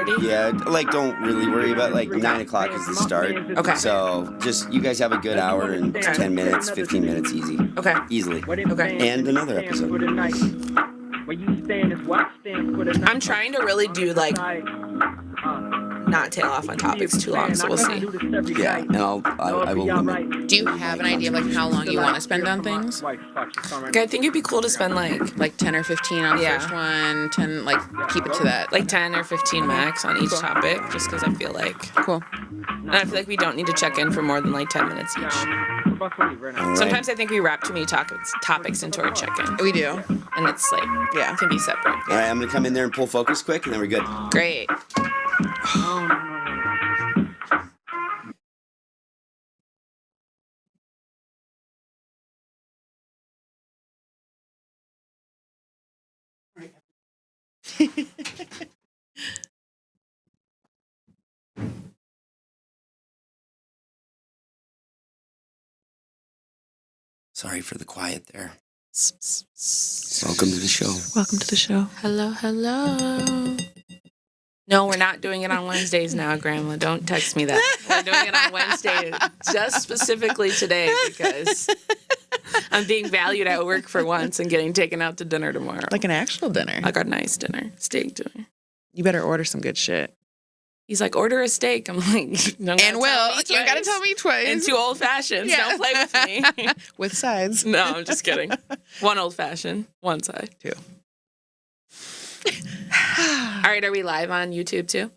8:30? Yeah, like don't really worry about 9 o'clock is the start. Okay. So just you guys have a good hour and 10 minutes, 15 minutes easy. Okay. Easily. Okay. And another episode. I'm trying to really do not tail off on topics too long, so we'll see. Yeah, and I will limit. Do you have an idea of how long you want to spend on things? Okay, I think it'd be cool to spend Like 10 or 15 on the first one, 10, keep it to that. 10 or 15 max on each topic, just because I feel like. Cool. And I feel like we don't need to check in for more than 10 minutes each. Right. Sometimes I think we wrap too many topics into our check-in. We do. And it's it can be separate. All right, I'm going to come in there and pull focus quick, and then we're good. Great. Sorry for the quiet there. Welcome to the show. Welcome to the show. Hello, hello. No, we're not doing it on Wednesdays now, Grandma. Don't text me that. We're doing it on Wednesday just specifically today because I'm being valued at work for once and getting taken out to dinner tomorrow. Like an actual dinner. I got a nice dinner. Steak dinner. You better order some good shit. He's like, order a steak. I'm like, you gotta tell me twice. And 2 old fashions. Yeah. Don't play with me. With sides. No, I'm just kidding. 1 old fashioned, 1 side. 2. All right, are we live on YouTube too?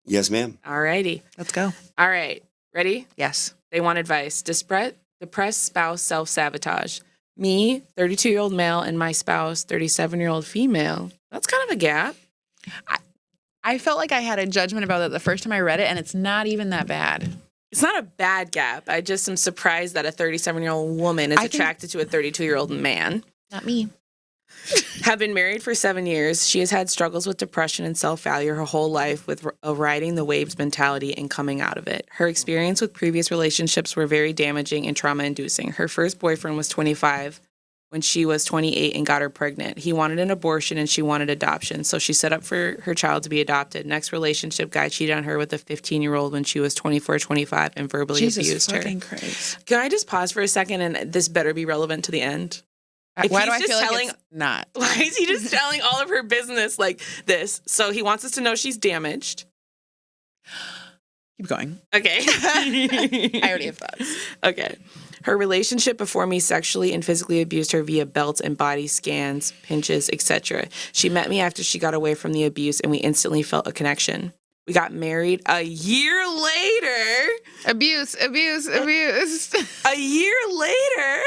Yes, ma'am. All righty. Let's go. All right. Ready? Yes. They want advice. Depressed spouse self-sabotage. Me, 32-year-old male, and my spouse, 37-year-old female. That's kind of a gap. I felt like I had a judgment about that the first time I read it, and it's not even that bad. It's not a bad gap. I just am surprised that a 37-year-old woman is attracted to a 32-year-old man. Not me. Have been married for 7 years. She has had struggles with depression and self-value her whole life with riding the waves mentality and coming out of it. Her experience with previous relationships were very damaging and trauma-inducing. Her first boyfriend was 25 when she was 28 and got her pregnant. He wanted an abortion and she wanted adoption, so she set up for her child to be adopted. Next relationship, guy cheated on her with a 15-year-old when she was 24, 25 and verbally abused her. Christ. Can I just pause for a second and this better be relevant to the end? Why do I feel like it's not? Why is he just telling all of her business like this? So he wants us to know she's damaged. Keep going. Okay. I already have thoughts. Okay. Her relationship before me sexually and physically abused her via belts and body scans, pinches, etc. She met me after she got away from the abuse and we instantly felt a connection. We got married a year later. Abuse. A year later.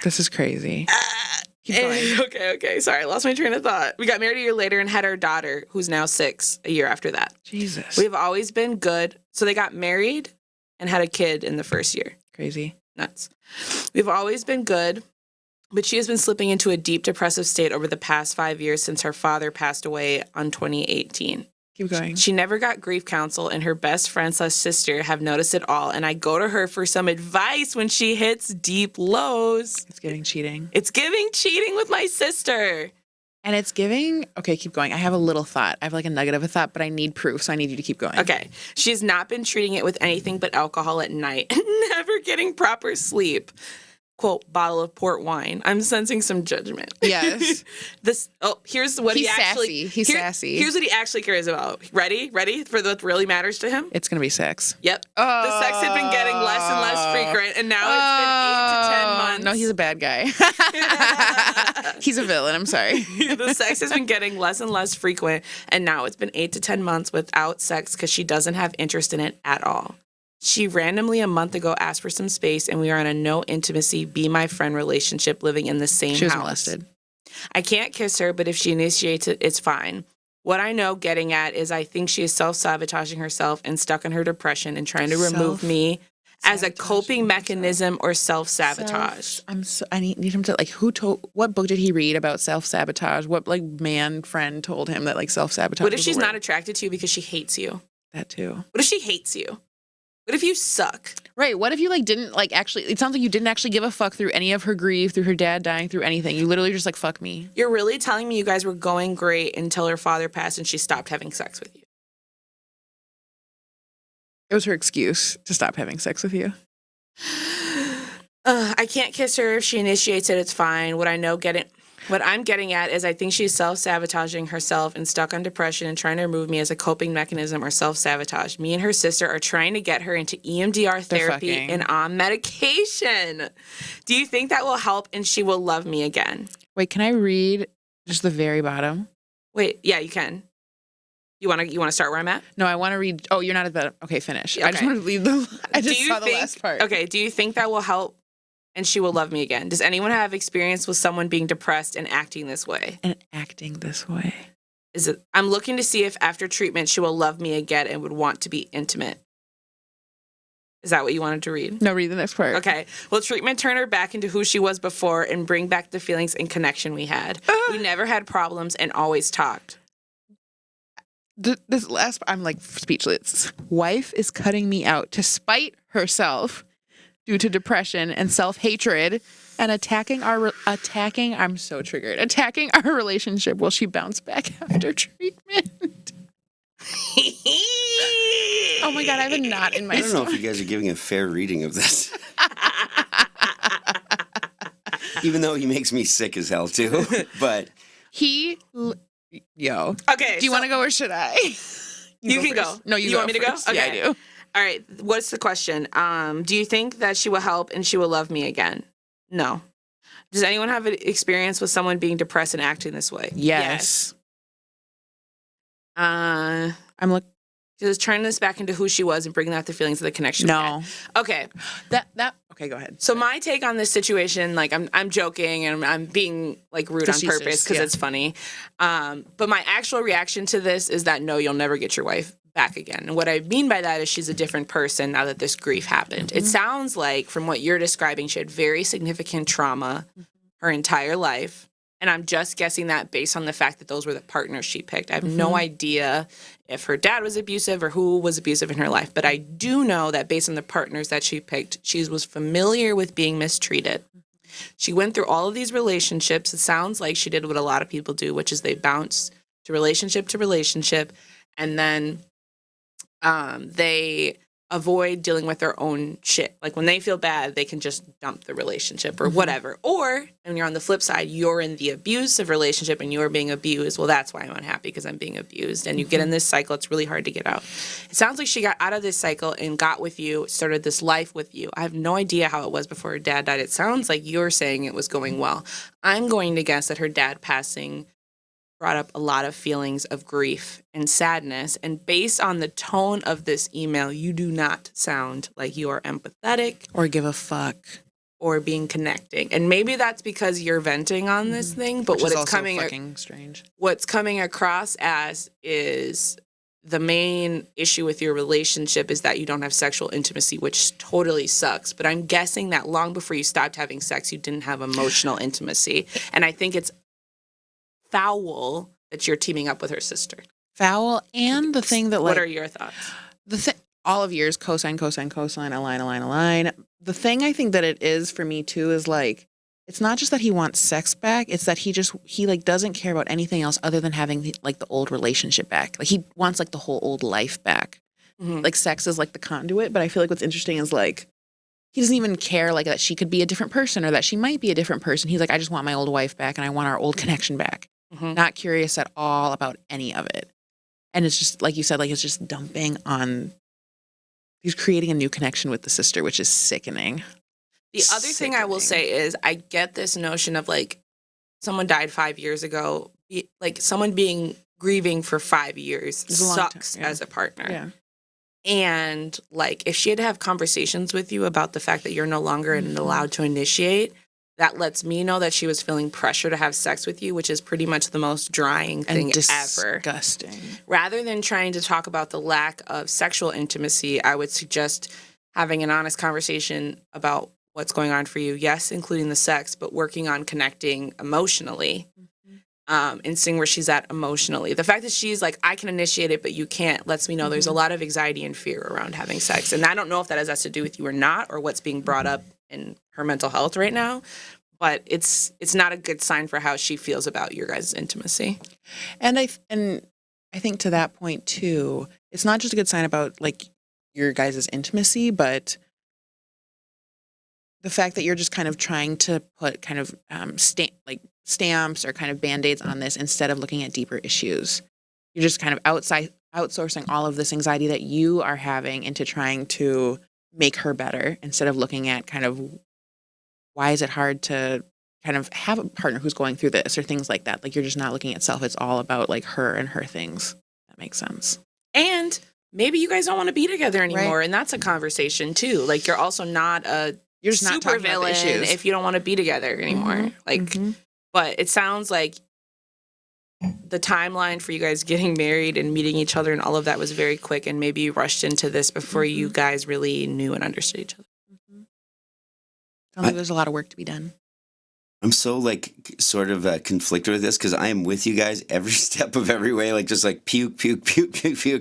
This is crazy. Keep going. Okay. Sorry, I lost my train of thought. We got married a year later and had our daughter, who's now 6, a year after that. Jesus. We've always been good. So they got married and had a kid in the first year. Crazy. Nuts. We've always been good, but she has been slipping into a deep depressive state over the past 5 years since her father passed away in 2018. Keep going. She never got grief counsel, and her best friend/sister have noticed it all, and I go to her for some advice when she hits deep lows. It's giving cheating. It's giving cheating with my sister. And it's giving... Okay, keep going. I have a little thought. I have a nugget of a thought, but I need proof, so I need you to keep going. Okay. She has not been treating it with anything but alcohol at night and never getting proper sleep. Quote, bottle of port wine. I'm sensing some judgment. Yes. Here's what He's sassy. He's sassy. Here's what he actually cares about. Ready for what really matters to him? It's going to be sex. Yep. The sex had been getting less and less frequent, and now it's been 8 to 10 months. No, he's a bad guy. He's a villain. I'm sorry. The sex has been getting less and less frequent, and now it's been 8 to 10 months without sex because she doesn't have interest in it at all. She randomly a month ago asked for some space, and we are in a no intimacy, be my friend relationship living in the same house. She was molested. I can't kiss her, but if she initiates it, it's fine. What I know getting at is I think she is self-sabotaging herself and stuck in her depression and trying to remove me as a coping mechanism or self-sabotage. I need him to, what book did he read about self-sabotage? What man friend told him that self-sabotage What if she's not attracted to you because she hates you? That too. What if she hates you? What if you suck? Right. What if you didn't actually, it sounds like you didn't actually give a fuck through any of her grief, through her dad dying, through anything. You literally just fuck me. You're really telling me you guys were going great until her father passed and she stopped having sex with you? It was her excuse to stop having sex with you. I can't kiss her if she initiates it. It's fine. What I'm getting at is I think she's self-sabotaging herself and stuck on depression and trying to remove me as a coping mechanism or self-sabotage. Me and her sister are trying to get her into EMDR therapy and on medication. Do you think that will help and she will love me again? Wait, can I read just the very bottom? Wait, yeah, you can. You want to start where I'm at? No, I want to read. Oh, you're not at the. Okay, finish. Okay. I just want to read the. I just saw the last part. Okay, do you think that will help and she will love me again? Does anyone have experience with someone being depressed and acting this way? I'm looking to see if after treatment she will love me again and would want to be intimate. Is that what you wanted to read? No, read the next part. Okay. Will treatment turn her back into who she was before and bring back the feelings and connection we had? We never had problems and always talked. This last, I'm speechless. Wife is cutting me out to spite herself due to depression and self-hatred and attacking our relationship. Will she bounce back after treatment? Oh my God, I have a knot in my I don't know if you guys are giving a fair reading of this. Even though he makes me sick as hell too. But Okay. Do you want to go or should I? You can go. No, you want me to go? Okay. Yeah, I do. All right. What's the question? Do you think that she will help and she will love me again? No. Does anyone have an experience with someone being depressed and acting this way? Yes. I'm looking. She was turning this back into who she was and bringing out the feelings of the connection. No. Okay. Okay, go ahead. So my take on this situation, I'm joking and I'm being rude on purpose because it's funny. But my actual reaction to this is that no, you'll never get your wife back again. And what I mean by that is she's a different person now that this grief happened. Mm-hmm. It sounds like from what you're describing, she had very significant trauma her entire life. And I'm just guessing that based on the fact that those were the partners she picked. I have no idea if her dad was abusive or who was abusive in her life. But I do know that based on the partners that she picked, she was familiar with being mistreated. She went through all of these relationships. It sounds like she did what a lot of people do, which is they bounce to relationship, and then they avoid dealing with their own shit. Like when they feel bad, they can just dump the relationship or whatever. Or, and you're on the flip side, you're in the abusive relationship and you're being abused. Well, that's why I'm unhappy because I'm being abused. And you get in this cycle. It's really hard to get out. It sounds like she got out of this cycle and got with you, started this life with you. I have no idea how it was before her dad died. It sounds like you're saying it was going well. I'm going to guess that her dad passing brought up a lot of feelings of grief and sadness. And based on the tone of this email, you do not sound like you are empathetic. Or give a fuck. Or being connecting. And maybe that's because you're venting on this thing, but Which is also fucking strange. What's coming across as is the main issue with your relationship is that you don't have sexual intimacy, which totally sucks. But I'm guessing that long before you stopped having sex, you didn't have emotional intimacy. And I think it's foul that you're teaming up with her sister. Foul, and the thing that what are your thoughts? All of yours, cosine, align. The thing I think that it is for me too is it's not just that he wants sex back, it's that he doesn't care about anything else other than having the old relationship back. He wants the whole old life back. Mm-hmm. Sex is the conduit, but I feel what's interesting is he doesn't even care that she could be a different person or that she might be a different person. He's I just want my old wife back and I want our old connection back. Mm-hmm. Not curious at all about any of it. And it's just, like you said, it's just dumping on, he's creating a new connection with the sister, which is sickening. The other thing I will say is I get this notion of someone died 5 years ago, someone being grieving for 5 years sucks as a partner. Yeah. And if she had to have conversations with you about the fact that you're no longer allowed to initiate, that lets me know that she was feeling pressure to have sex with you, which is pretty much the most drying thing ever. Disgusting. Rather than trying to talk about the lack of sexual intimacy, I would suggest having an honest conversation about what's going on for you. Yes, including the sex, but working on connecting emotionally. Mm-hmm. and seeing where she's at emotionally. The fact that she's like, I can initiate it, but you can't, lets me know there's a lot of anxiety and fear around having sex. And I don't know if that has to do with you or not, or what's being brought up in her mental health right now. But it's not a good sign for how she feels about your guys' intimacy. And I think to that point too, it's not just a good sign about like your guys' intimacy, but the fact that you're just kind of trying to put kind of stamps or kind of band-aids on this instead of looking at deeper issues. You're just kind of outsourcing all of this anxiety that you are having into trying to make her better instead of looking at kind of why is it hard to kind of have a partner who's going through this or things like that. Like you're just not looking at self. It's all about like her and her things. That makes sense. And maybe you guys don't want to be together anymore. Right. And that's a conversation too. Like you're also not You're just not super talking about the villain issues. if you don't want to be together anymore. But it sounds like the timeline for you guys getting married and meeting each other and all of that was very quick, and maybe you rushed into this before you guys really knew and understood each other. Sounds like there's a lot of work to be done. I'm so like sort of conflicted with this because I am with you guys every step of every way, like just like puke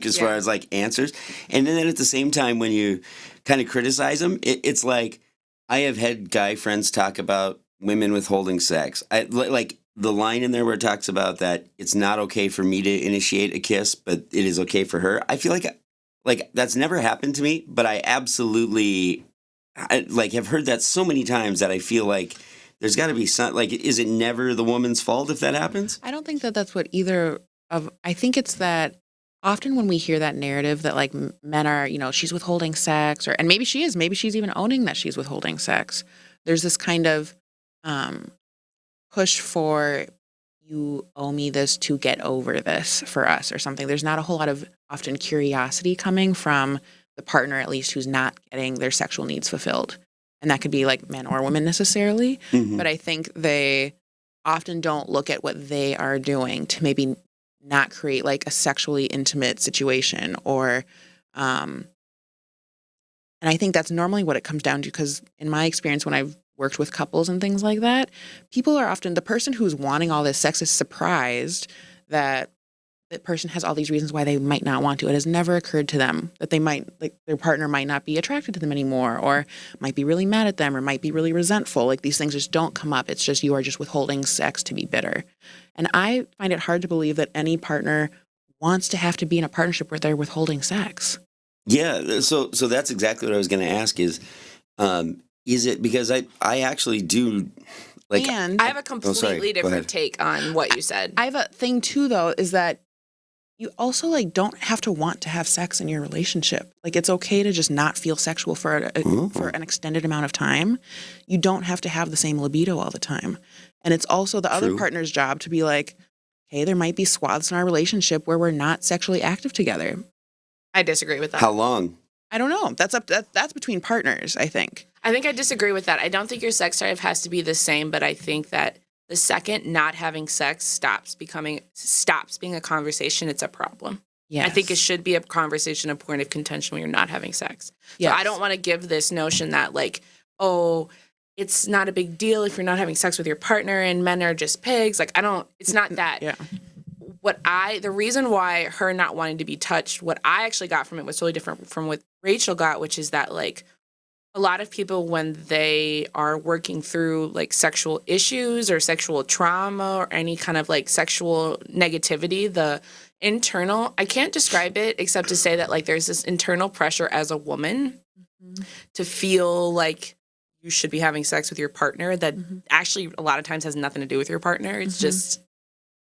as far as like answers. And then at the same time, when you kind of criticize them, it's like I have had guy friends talk about women withholding sex. Like the line in there where it talks about that it's not okay for me to initiate a kiss, but it is okay for her. I feel like that's never happened to me, but I absolutely have heard that so many times that I feel like there's got to be some, like, is it never the woman's fault if that happens? I don't think that that's what either of, I think it's that often when we hear that narrative that like men are, she's withholding sex and maybe she is, maybe she's even owning that she's withholding sex. There's this kind of push for you owe me this to get over this for us or something. There's not a whole lot of often curiosity coming from the partner, at least, who's not getting their sexual needs fulfilled. And that could be like men or women necessarily. Mm-hmm. But I think they often don't look at what they are doing to maybe not create like a sexually intimate situation or, and I think that's normally what it comes down to because in my experience when I've worked with couples and things like that, people are often, the person who's wanting all this sex is surprised that that person has all these reasons why they might not want to. It has never occurred to them that they might, like their partner might not be attracted to them anymore or might be really mad at them or might be really resentful. Like these things just don't come up. It's just you are just withholding sex to be bitter. And I find it hard to believe that any partner wants to have to be in a partnership where they're withholding sex. Yeah. So that's exactly what I was going to ask is it because I actually do like. And I have a completely different take on what you said. I have a thing too, though, is that you also like don't have to want to have sex in your relationship. Like it's okay to just not feel sexual for an extended amount of time. You don't have to have the same libido all the time. And it's also the other partner's job to be like, hey, there might be swaths in our relationship where we're not sexually active together. I disagree with that. How long? I don't know. That's between partners, I think. I think I disagree with that. I don't think your sex drive has to be the same, but I think that the second not having sex stops being a conversation, it's a problem. Yes. I think it should be a conversation, a point of contention when you're not having sex. Yes. So I don't want to give this notion that like, oh, it's not a big deal if you're not having sex with your partner and men are just pigs. Like it's not that. Yeah. The reason why her not wanting to be touched, what I actually got from it was totally different from what Rachel got, which is that like, a lot of people, when they are working through like sexual issues or sexual trauma or any kind of like sexual negativity, the internal, I can't describe it except to say that like there's this internal pressure as a woman to feel like you should be having sex with your partner that actually a lot of times has nothing to do with your partner. It's just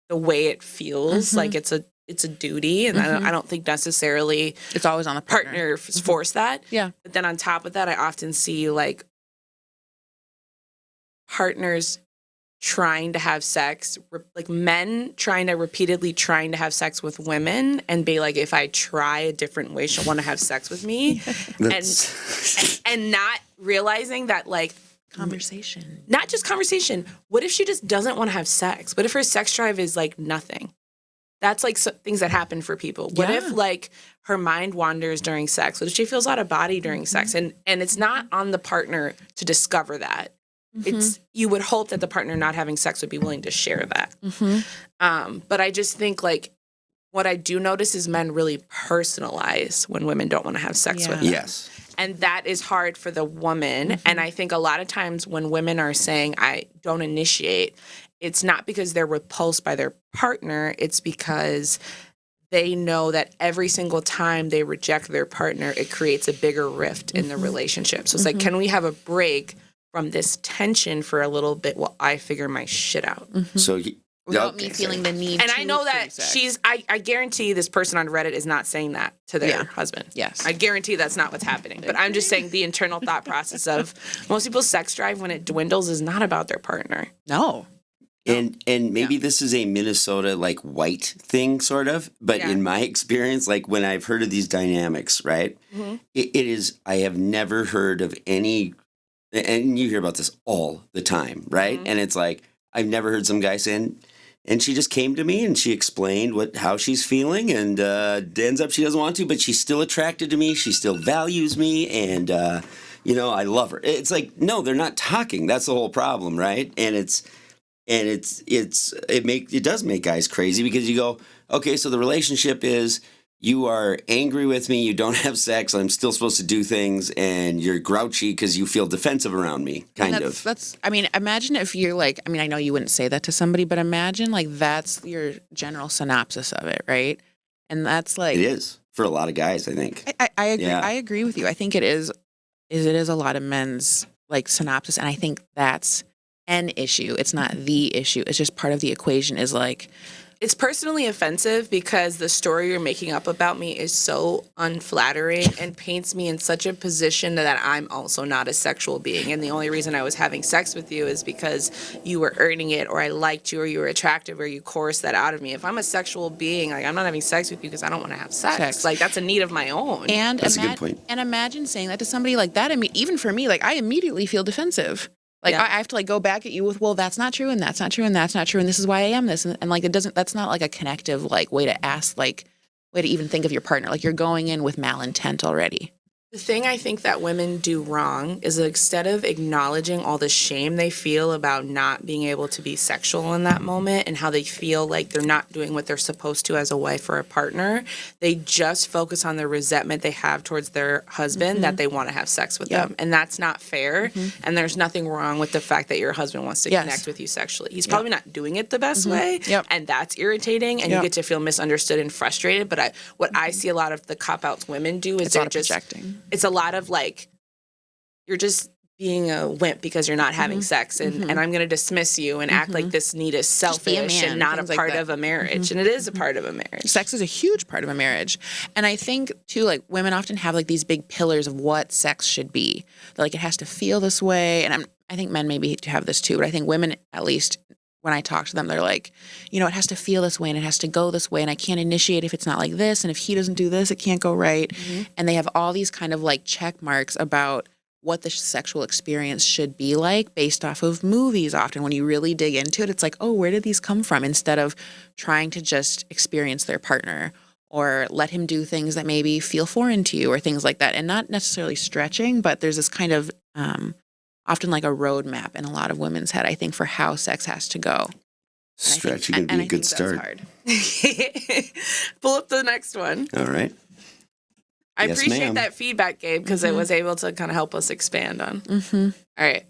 the way it feels like it's a duty, and I don't think necessarily it's always on the partner force that. Yeah. But then on top of that, I often see like partners trying to have sex, like men repeatedly trying to have sex with women and be like, if I try a different way, she'll want to have sex with me. and not realizing that like conversation, not just conversation. What if she just doesn't want to have sex? What if her sex drive is like nothing? That's like things that happen for people. What if like her mind wanders during sex? What if she feels out of body during sex? And it's not on the partner to discover that. It's you would hope that the partner not having sex would be willing to share that. But I just think like what I do notice is men really personalize when women don't want to have sex with them. Yes. And that is hard for the woman. And I think a lot of times when women are saying, I don't initiate, it's not because they're repulsed by their partner. It's because they know that every single time they reject their partner, it creates a bigger rift in the relationship. So it's like, can we have a break from this tension for a little bit while I figure my shit out? So Without me feeling the need And to I know that have sex. she's, I guarantee this person on Reddit is not saying that to their husband. Yes. I guarantee that's not what's happening. But I'm just saying the internal thought process of most people's sex drive when it dwindles is not about their partner. No. And maybe this is a Minnesota like white thing sort of, but in my experience, like when I've heard of these dynamics, right? It is, I have never heard of any, and you hear about this all the time, right? And it's like, I've never heard some guy saying, and she just came to me and she explained how she's feeling, and ends up she doesn't want to, but she's still attracted to me. She still values me, and I love her. It's like, no, they're not talking. That's the whole problem, right? And it does make guys crazy because you go, okay, so the relationship is you are angry with me, you don't have sex, I'm still supposed to do things, and you're grouchy because you feel defensive around me, kind of. That's. I mean, imagine if you're like. I mean, I know you wouldn't say that to somebody, but imagine like that's your general synopsis of it, right? And that's like It is for a lot of guys, I think. I agree. Yeah. I agree with you. I think it is a lot of men's like synopsis, and I think that's an issue. It's not the issue. It's just part of the equation. Is like. It's personally offensive because the story you're making up about me is so unflattering and paints me in such a position that I'm also not a sexual being. And the only reason I was having sex with you is because you were earning it, or I liked you, or you were attractive, or you coerced that out of me. If I'm a sexual being, like I'm not having sex with you because I don't want to have sex. Like that's a need of my own. And That's a good point. And imagine saying that to somebody like that. I mean, even for me, like I immediately feel defensive. Like I have to like go back at you with, well, that's not true, and that's not true, and that's not true, and this is why I am this, and like that's not like a connective like way to ask, like way to even think of your partner. Like you're going in with malintent already. The thing I think that women do wrong is that instead of acknowledging all the shame they feel about not being able to be sexual in that moment and how they feel like they're not doing what they're supposed to as a wife or a partner, they just focus on the resentment they have towards their husband that they want to have sex with them. And that's not fair. And there's nothing wrong with the fact that your husband wants to connect with you sexually. He's probably not doing it the best way. And that's irritating. And you get to feel misunderstood and frustrated. But what I see a lot of the cop-outs women do is they're just projecting. It's a lot of like, you're just being a wimp because you're not having sex, and I'm going to dismiss you and act like this need is selfish and not a part of a marriage. And it is a part of a marriage. Sex is a huge part of a marriage. And I think, too, like women often have like these big pillars of what sex should be. Like it has to feel this way. And I think men maybe have this too, but I think women, at least when I talk to them, they're like, it has to feel this way and it has to go this way, and I can't initiate if it's not like this, and if he doesn't do this, it can't go right. And they have all these kind of like check marks about what the sexual experience should be like based off of movies. Often when you really dig into it, it's like, oh, where did these come from? Instead of trying to just experience their partner or let him do things that maybe feel foreign to you or things like that. And not necessarily stretching, but there's this kind of often like a roadmap in a lot of women's head, I think, for how sex has to go. Stretching would be a good start. Pull up the next one. All right. I Yes, appreciate ma'am. that feedback, Gabe, because it was able to kind of help us expand on. All right.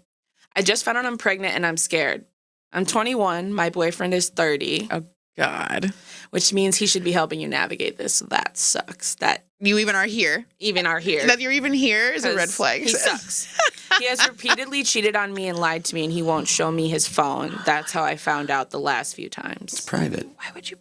I just found out I'm pregnant and I'm scared. I'm 21. My boyfriend is 30. Oh, God. Which means he should be helping you navigate this. So that sucks. That you even are here. That you're even here is a red flag. He sucks. He has repeatedly cheated on me and lied to me, and he won't show me his phone. That's how I found out the last few times. It's private. Why would you?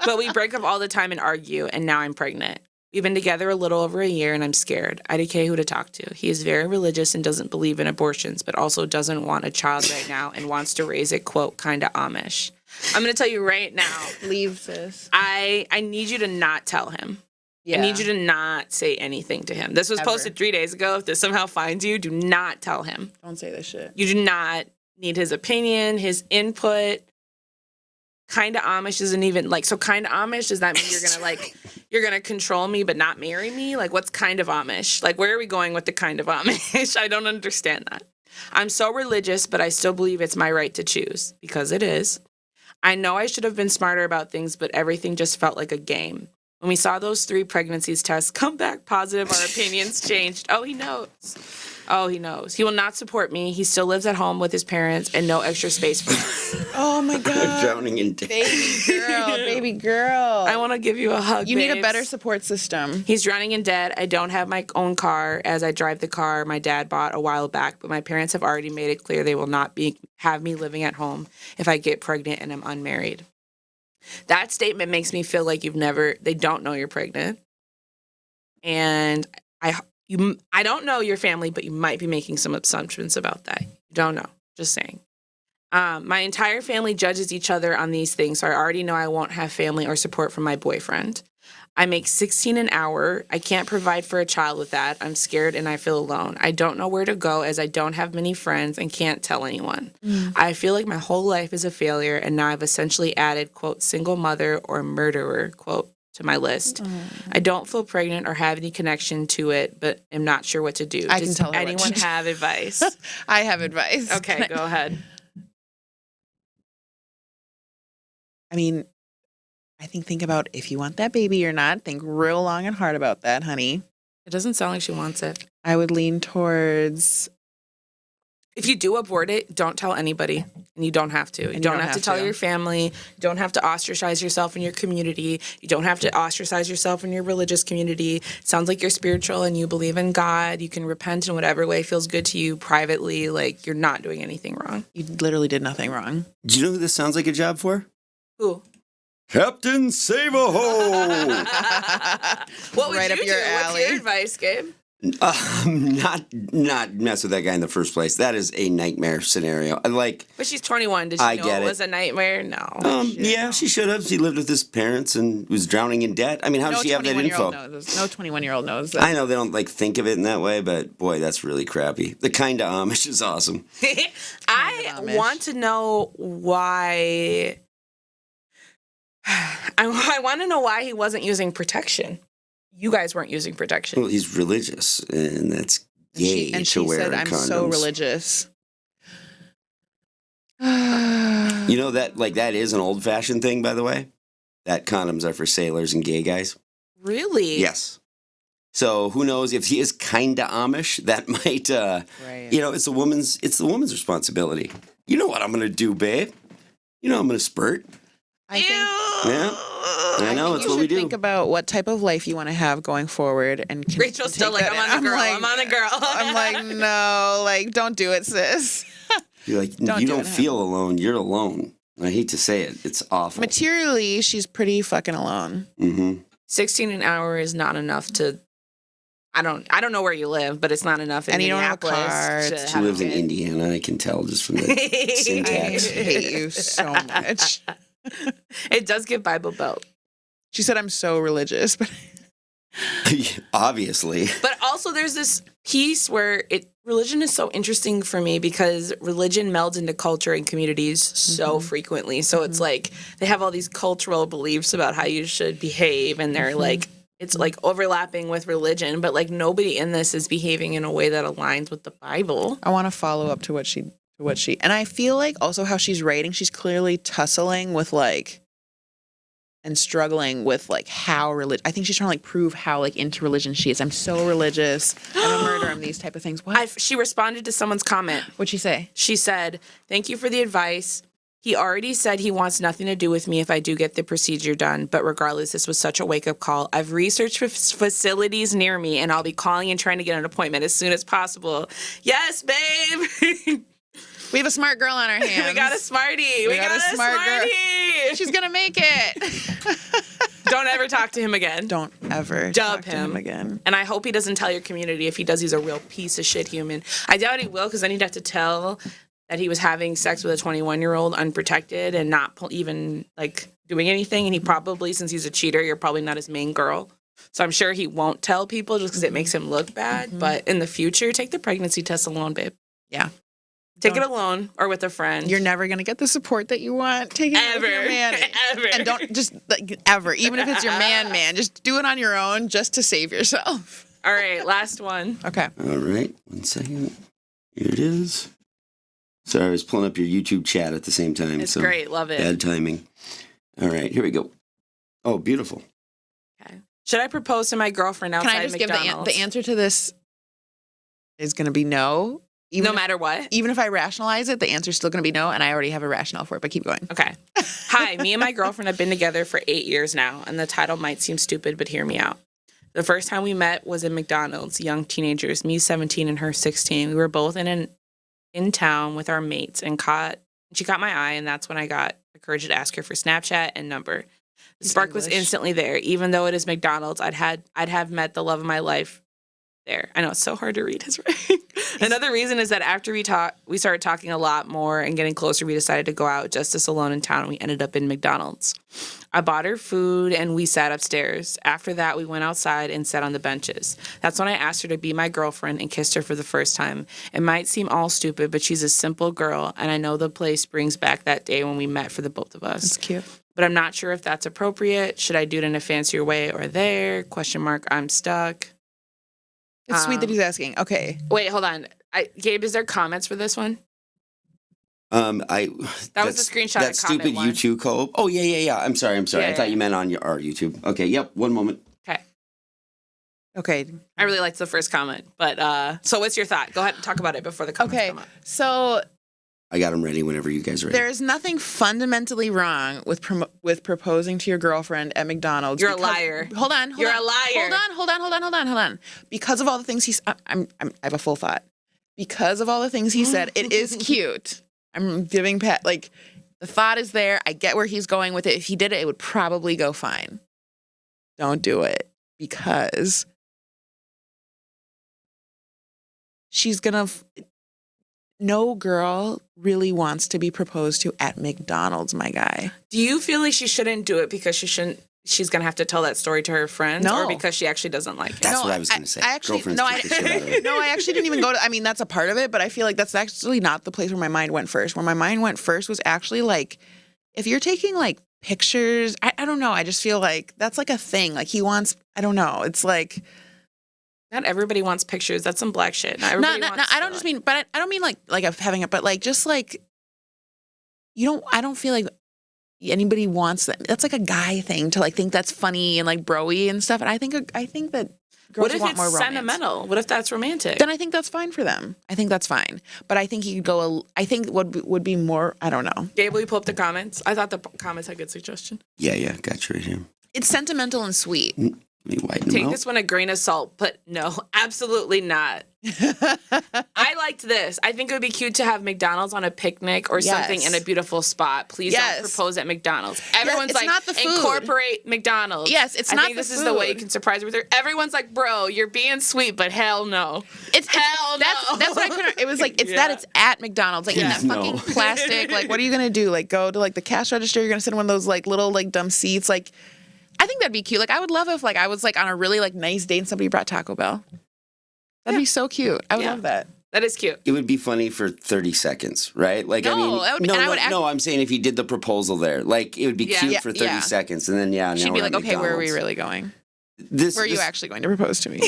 But we break up all the time and argue, and now I'm pregnant. We've been together a little over a year, and I'm scared. IDK who to talk to. He is very religious and doesn't believe in abortions, but also doesn't want a child right now and wants to raise it, quote, kind of Amish. I'm going to tell you right now. Leave this. I need you to not tell him. Yeah. I need you to not say anything to him. This was posted 3 days ago. If this somehow finds you, do not tell him. Don't say this shit. You do not need his opinion, his input. Kind of Amish isn't even like, so kind of Amish, does that mean you're going to control me but not marry me? Like, what's kind of Amish? Like, where are we going with the kind of Amish? I don't understand that. I'm so religious, but I still believe it's my right to choose, because it is. I know I should have been smarter about things, but everything just felt like a game. When we saw those 3 pregnancies tests come back positive, our opinions changed. Oh, he knows. Oh, he knows. He will not support me. He still lives at home with his parents and no extra space for me. Oh my God. Drowning in debt. Baby girl. I want to give you a hug, You need a babes. better support system. He's drowning in debt. I don't have my own car as I drive the car my dad bought a while back, but my parents have already made it clear they will not have me living at home if I get pregnant and am unmarried. That statement makes me feel like they don't know you're pregnant. And I don't know your family, but you might be making some assumptions about that. You don't know. Just saying. My entire family judges each other on these things, so I already know I won't have family or support from my boyfriend. I make $16 an hour. I can't provide for a child with that. I'm scared and I feel alone. I don't know where to go as I don't have many friends and can't tell anyone. I feel like my whole life is a failure, and now I've essentially added, quote, single mother or murderer, quote, to my list. I don't feel pregnant or have any connection to it, but am not sure what to do. I can tell her what anyone to do. have advice? I have advice. Okay, go ahead. I mean, I think about if you want that baby or not. Think real long and hard about that, honey. It doesn't sound like she wants it. I would lean towards... If you do abort it, don't tell anybody. And you don't have to. You don't have to tell your family. You don't have to ostracize yourself in your community. You don't have to ostracize yourself in your religious community. It sounds like you're spiritual and you believe in God. You can repent in whatever way feels good to you privately. Like, you're not doing anything wrong. You literally did nothing wrong. Do you know who this sounds like a job for? Who? Captain Save-A-Ho! What would Right you up your do? alley. What's your advice, Gabe? Not mess with that guy in the first place. That is a nightmare scenario. But she's 21. Did she I know get it it. was a nightmare? No. Yeah, she should have. She lived with his parents and was drowning in debt. I mean, how does she have that info? No 21-year-old knows that. I know they don't think of it in that way, but boy, that's really crappy. The kind of Amish is awesome. I want to know why. I want to know why he wasn't using protection. You guys weren't using protection. Well, he's religious, and that's gay And to she wear said, I'm condoms. so religious. You know that is an old-fashioned thing, by the way. That condoms are for sailors and gay guys. Really? Yes. So who knows if he is kinda Amish? That might, Right. it's the woman's responsibility. You know what I'm gonna do, babe? You know I'm gonna spurt. I think, Yeah, I know. That's you what we should do. think about what type of life you want to have going forward. And Rachel's still take like, that I'm on in. the girl. like- I'm on the girl. I'm like, no, like, don't do it, sis. You're like, Don't you do don't it, feel alone. You're alone. I hate to say it. It's awful. Materially, she's pretty fucking alone. Mm-hmm. 16 an hour is not enough to. I don't know where you live, but it's not enough in And you don't have a Minneapolis car. to She have a lives in kid. Indiana. I can tell just from the I syntax. hate you so much. It does give Bible Belt. She said, I'm so religious, but Obviously. But also there's this piece where religion is so interesting for me because religion melds into culture and communities so frequently. So it's like they have all these cultural beliefs about how you should behave, and they're like, it's like overlapping with religion, but like nobody in this is behaving in a way that aligns with the Bible. I want to follow up to what she, and I feel like also how she's writing, she's clearly tussling with like, and struggling with like how I think she's trying to like prove how like into religion she is. I'm so religious. I'm a murderer. I'm these type of things. What? She responded to someone's comment. What'd she say? She said, "Thank you for the advice. He already said he wants nothing to do with me if I do get the procedure done. But regardless, this was such a wake-up call. I've researched facilities near me, and I'll be calling and trying to get an appointment as soon as possible." Yes, babe. We have a smart girl on our hands. We got a smarty. We got a smart girl. smarty. She's gonna make it. Don't ever talk to him again. Don't ever Dub talk to him again. And I hope he doesn't tell your community. If he does, he's a real piece of shit human. I doubt he will, because then he'd have to tell that he was having sex with a 21-year-old unprotected and not even like doing anything. And he probably, since he's a cheater, you're probably not his main girl. So I'm sure he won't tell people just because it makes him look bad. But in the future, take the pregnancy test alone, babe. Yeah. Take it alone or with a friend. You're never gonna get the support that you want. Take it Ever. with your man. Ever. And don't just like ever, even if it's your man, just do it on your own just to save yourself. All right, last one. Okay. All right. 1 second. Here it is. Sorry, I was pulling up your YouTube chat at the same time. It's great. Love it. Bad timing. All right, here we go. Oh, beautiful. Okay. Should I propose to my girlfriend outside Can I just McDonald's? give the answer to this is going to be no. No matter what? Even if I rationalize it, the answer's still going to be no, and I already have a rationale for it, but keep going. Okay. Hi, me and my girlfriend have been together for 8 years now, and the title might seem stupid, but hear me out. The first time we met was in McDonald's, young teenagers, me 17 and her 16. We were both in town with our mates, and she caught my eye, and that's when I got the courage to ask her for Snapchat and number. The spark was instantly there. Even though it is McDonald's, I'd have met the love of my life there. I know it's so hard to read his writing. Another reason is that after we started talking a lot more and getting closer, we decided to go out just us alone in town, and we ended up in McDonald's. I bought her food and we sat upstairs. After that, we went outside and sat on the benches. That's when I asked her to be my girlfriend and kissed her for the first time. It might seem all stupid, but she's a simple girl, and I know the place brings back that day when we met for the both of us. That's cute. But I'm not sure if that's appropriate. Should I do it in a fancier way or there? ? I'm stuck. It's sweet that he's asking. Okay. Wait, hold on. Gabe, is there comments for this one? That was the screenshot. That stupid YouTube code. Oh yeah. I'm sorry. Yeah, I thought you meant on our YouTube. Okay. Yep. One moment. Okay. I really liked the first comment, but so what's your thought? Go ahead and talk about it before the comments come up. So I got them ready whenever you guys are ready. there is nothing fundamentally wrong with proposing to your girlfriend at McDonald's. You're a liar. Hold on. You're a liar. Hold on. Because of all the things I have a full thought. Because of all the things he said, it is cute. I'm giving Pat, like, the thought is there. I get where he's going with it. If he did it, it would probably go fine. Don't do it because she's going to... No girl really wants to be proposed to at McDonald's, my guy. Do you feel like she shouldn't do it because she's going to have to tell that story to her friends? No. Or because she actually doesn't like it? That's what I was going to say. I actually didn't even go to... I mean, that's a part of it, but I feel like that's actually not the place where my mind went first. Where my mind went first was actually like, if you're taking like pictures, I don't know. I just feel like that's like a thing. Like he wants... I don't know. It's like... Not everybody wants pictures. That's some black shit. Not No, everybody wants I don't just mean... But I don't mean like having it, but like just like... I don't feel like anybody wants that. That's like a guy thing to like think that's funny and like broy and stuff. And I think that girls what if want it's more romance. sentimental? What if that's romantic? Then I think that's fine for them. I think that's fine. But I think you could go. I think would be more. I don't know. Gabe, will you pull up the comments? I thought the comments had good suggestion. Yeah. Got you right here. It's sentimental and sweet. Let me whiten them Take out. this one a grain of salt, but no, absolutely not. I liked this. I think it would be cute to have McDonald's on a picnic or something in a beautiful spot. Please don't propose at McDonald's. Everyone's it's like, not the food. Incorporate McDonald's. Yes, it's I not think the this is the way you food. can surprise her with her. Everyone's like, bro, you're being sweet, but hell no. Hell no. That's what I couldn't. It was like it's at McDonald's, like in that fucking plastic. Like, what are you gonna do? Like, go to like the cash register? You're gonna sit in one of those like little like dumb seats. Like, I think that'd be cute. Like, I would love if like I was like on a really like nice date and somebody brought Taco Bell. That'd be so cute. I would love that. That is cute. It would be funny for 30 seconds, right? Like, No, I mean, that would be- no, and I no, would act- no, I'm saying if you did the proposal there, like, it would be cute for 30 seconds, and then, now She'd we're be at like, okay, where are we McDonald's. really going? Where are you actually going to propose to me?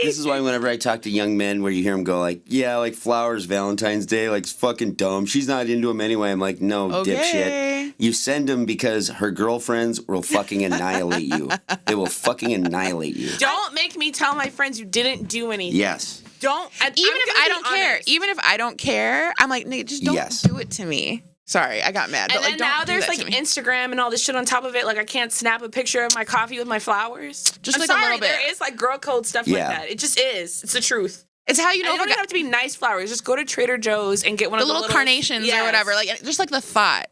This is why whenever I talk to young men where you hear them go like, yeah, like flowers, Valentine's Day, like it's fucking dumb. She's not into him anyway. I'm like, no, dipshit. You send them because her girlfriends will fucking annihilate you. They will fucking annihilate you. Don't make me tell my friends you didn't do anything. Yes. Don't. Even if I don't care. Even if I don't care, I'm like, Nate, just don't do it to me. Sorry, I got mad. And but like, then don't now do there's that like to me. Instagram and all this shit on top of it. Like I can't snap a picture of my coffee with my flowers. Just I'm like a sorry, little bit. there is like girl code stuff like that. It just is. It's the truth. It's how you know. And it don't even have to be nice flowers. Just go to Trader Joe's and get one of the little carnations or whatever. Like just like the thought.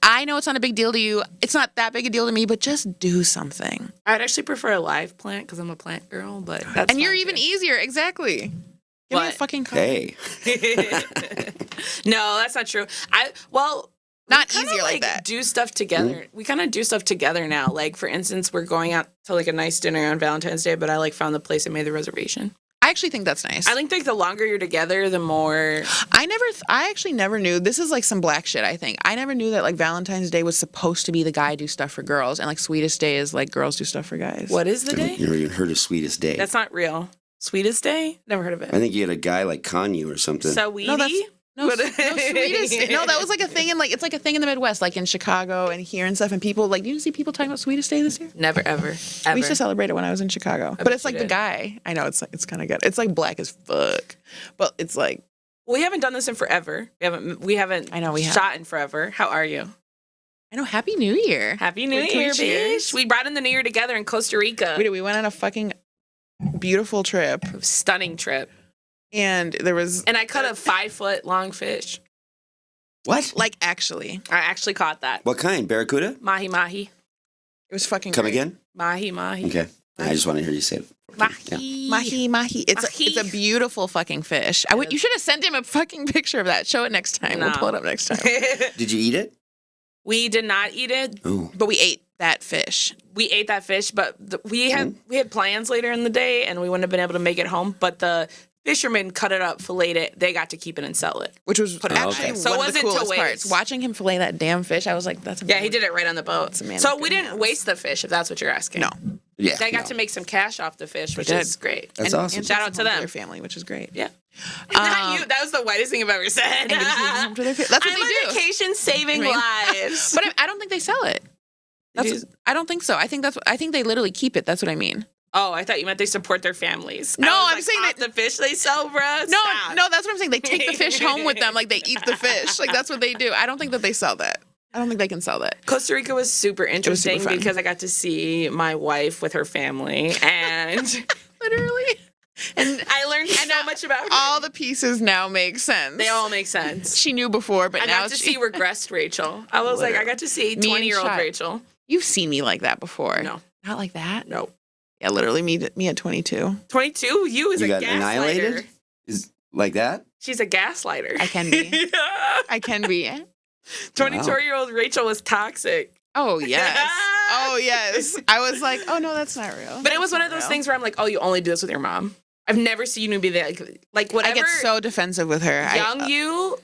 I know it's not a big deal to you. It's not that big a deal to me, but just do something. I'd actually prefer a live plant because I'm a plant girl. But that's and you're even easier. Exactly. Give me a fucking coffee. Hey. No, that's not true. Not easier like that. Do stuff together. We kind of do stuff together now. Like for instance, we're going out to like a nice dinner on Valentine's Day, but I like found the place and made the reservation. I actually think that's nice. I think like the longer you're together, the more. I actually never knew. This is like some black shit. I think I never knew that like Valentine's Day was supposed to be the guy do stuff for girls, and like Sweetest Day is like girls do stuff for guys. What is the day? You never even heard of Sweetest Day. That's not real. Sweetest Day? Never heard of I it. think you had a guy like con you or something. So weedy? No, sweetest. No, that was like a thing in it's like a thing in the Midwest, like in Chicago and here and stuff. And people like, you didn't see people talking about Sweetest Day this year? Never, ever. We used to celebrate it when I was in Chicago. But it's like the guy. I know it's kind of good. It's like black as fuck, but it's like. We haven't done this in forever. We haven't. I know we shot in forever. How are you? I know. Happy New Year. Happy New Year, bitch. We brought in the New Year together in Costa Rica. We went on a fucking beautiful trip. Stunning trip. And I caught a 5-foot long fish. What? Like actually. I actually caught that. What kind? Barracuda? Mahi mahi. It was fucking Come great. again? Mahi mahi. Okay. I just want to hear you say it. Mahi. Mahi mahi. It's a beautiful fucking fish. You should have sent him a fucking picture of that. Show it next time. No. We'll pull it up next time. Did you eat it? We did not eat it. Oh. But we ate that fish. We ate that fish, but we had plans later in the day, and we wouldn't have been able to make it home. But the fishermen cut it up, filleted it. They got to keep it and sell it. Which was actually So it one of the wasn't to coolest waste. parts. Watching him fillet that damn fish, I was like, that's amazing. Yeah, he did it right on the boat. a man So of we good didn't hands. waste the fish, if that's what you're asking. No. Yeah. They got to make some cash off the fish, which did. is great. That's awesome. Shout out to them. Their family, which is great. Yeah. Not you. That was the whitest thing I've ever said. And give home to their That's what I'm they on do. vacation saving lives. But I don't think they sell it. I don't think so. I think they literally keep it. That's what I mean. Oh, I thought you meant they support their families. No, I was I'm saying off that the fish they sell, bruh. No, Stop. no, that's what I'm saying. They take the fish home with them, like they eat the fish. Like that's what they do. I don't think that they sell that. I don't think they can sell that. Costa Rica was super interesting fun. because I got to see my wife with her family, and Literally. And I learned so much about her. all the pieces now make sense. They all make sense. She knew before, but I now got to see regressed Rachel. I was like, I got to see Me and 20-year-old Shot. Rachel. You've seen me like that before. No. Not like that? No. Yeah, literally me at 22. 22? You is You a got gaslighter. annihilated? Is like that? She's a gaslighter. I can be. I can be. 22-year-old Rachel was toxic. Oh, yes. Oh, yes. I was like, oh, no, that's not real. But it was one of those things where I'm like, oh, you only do this with your mom. I've never seen you be like whatever. I get so defensive with her. Young you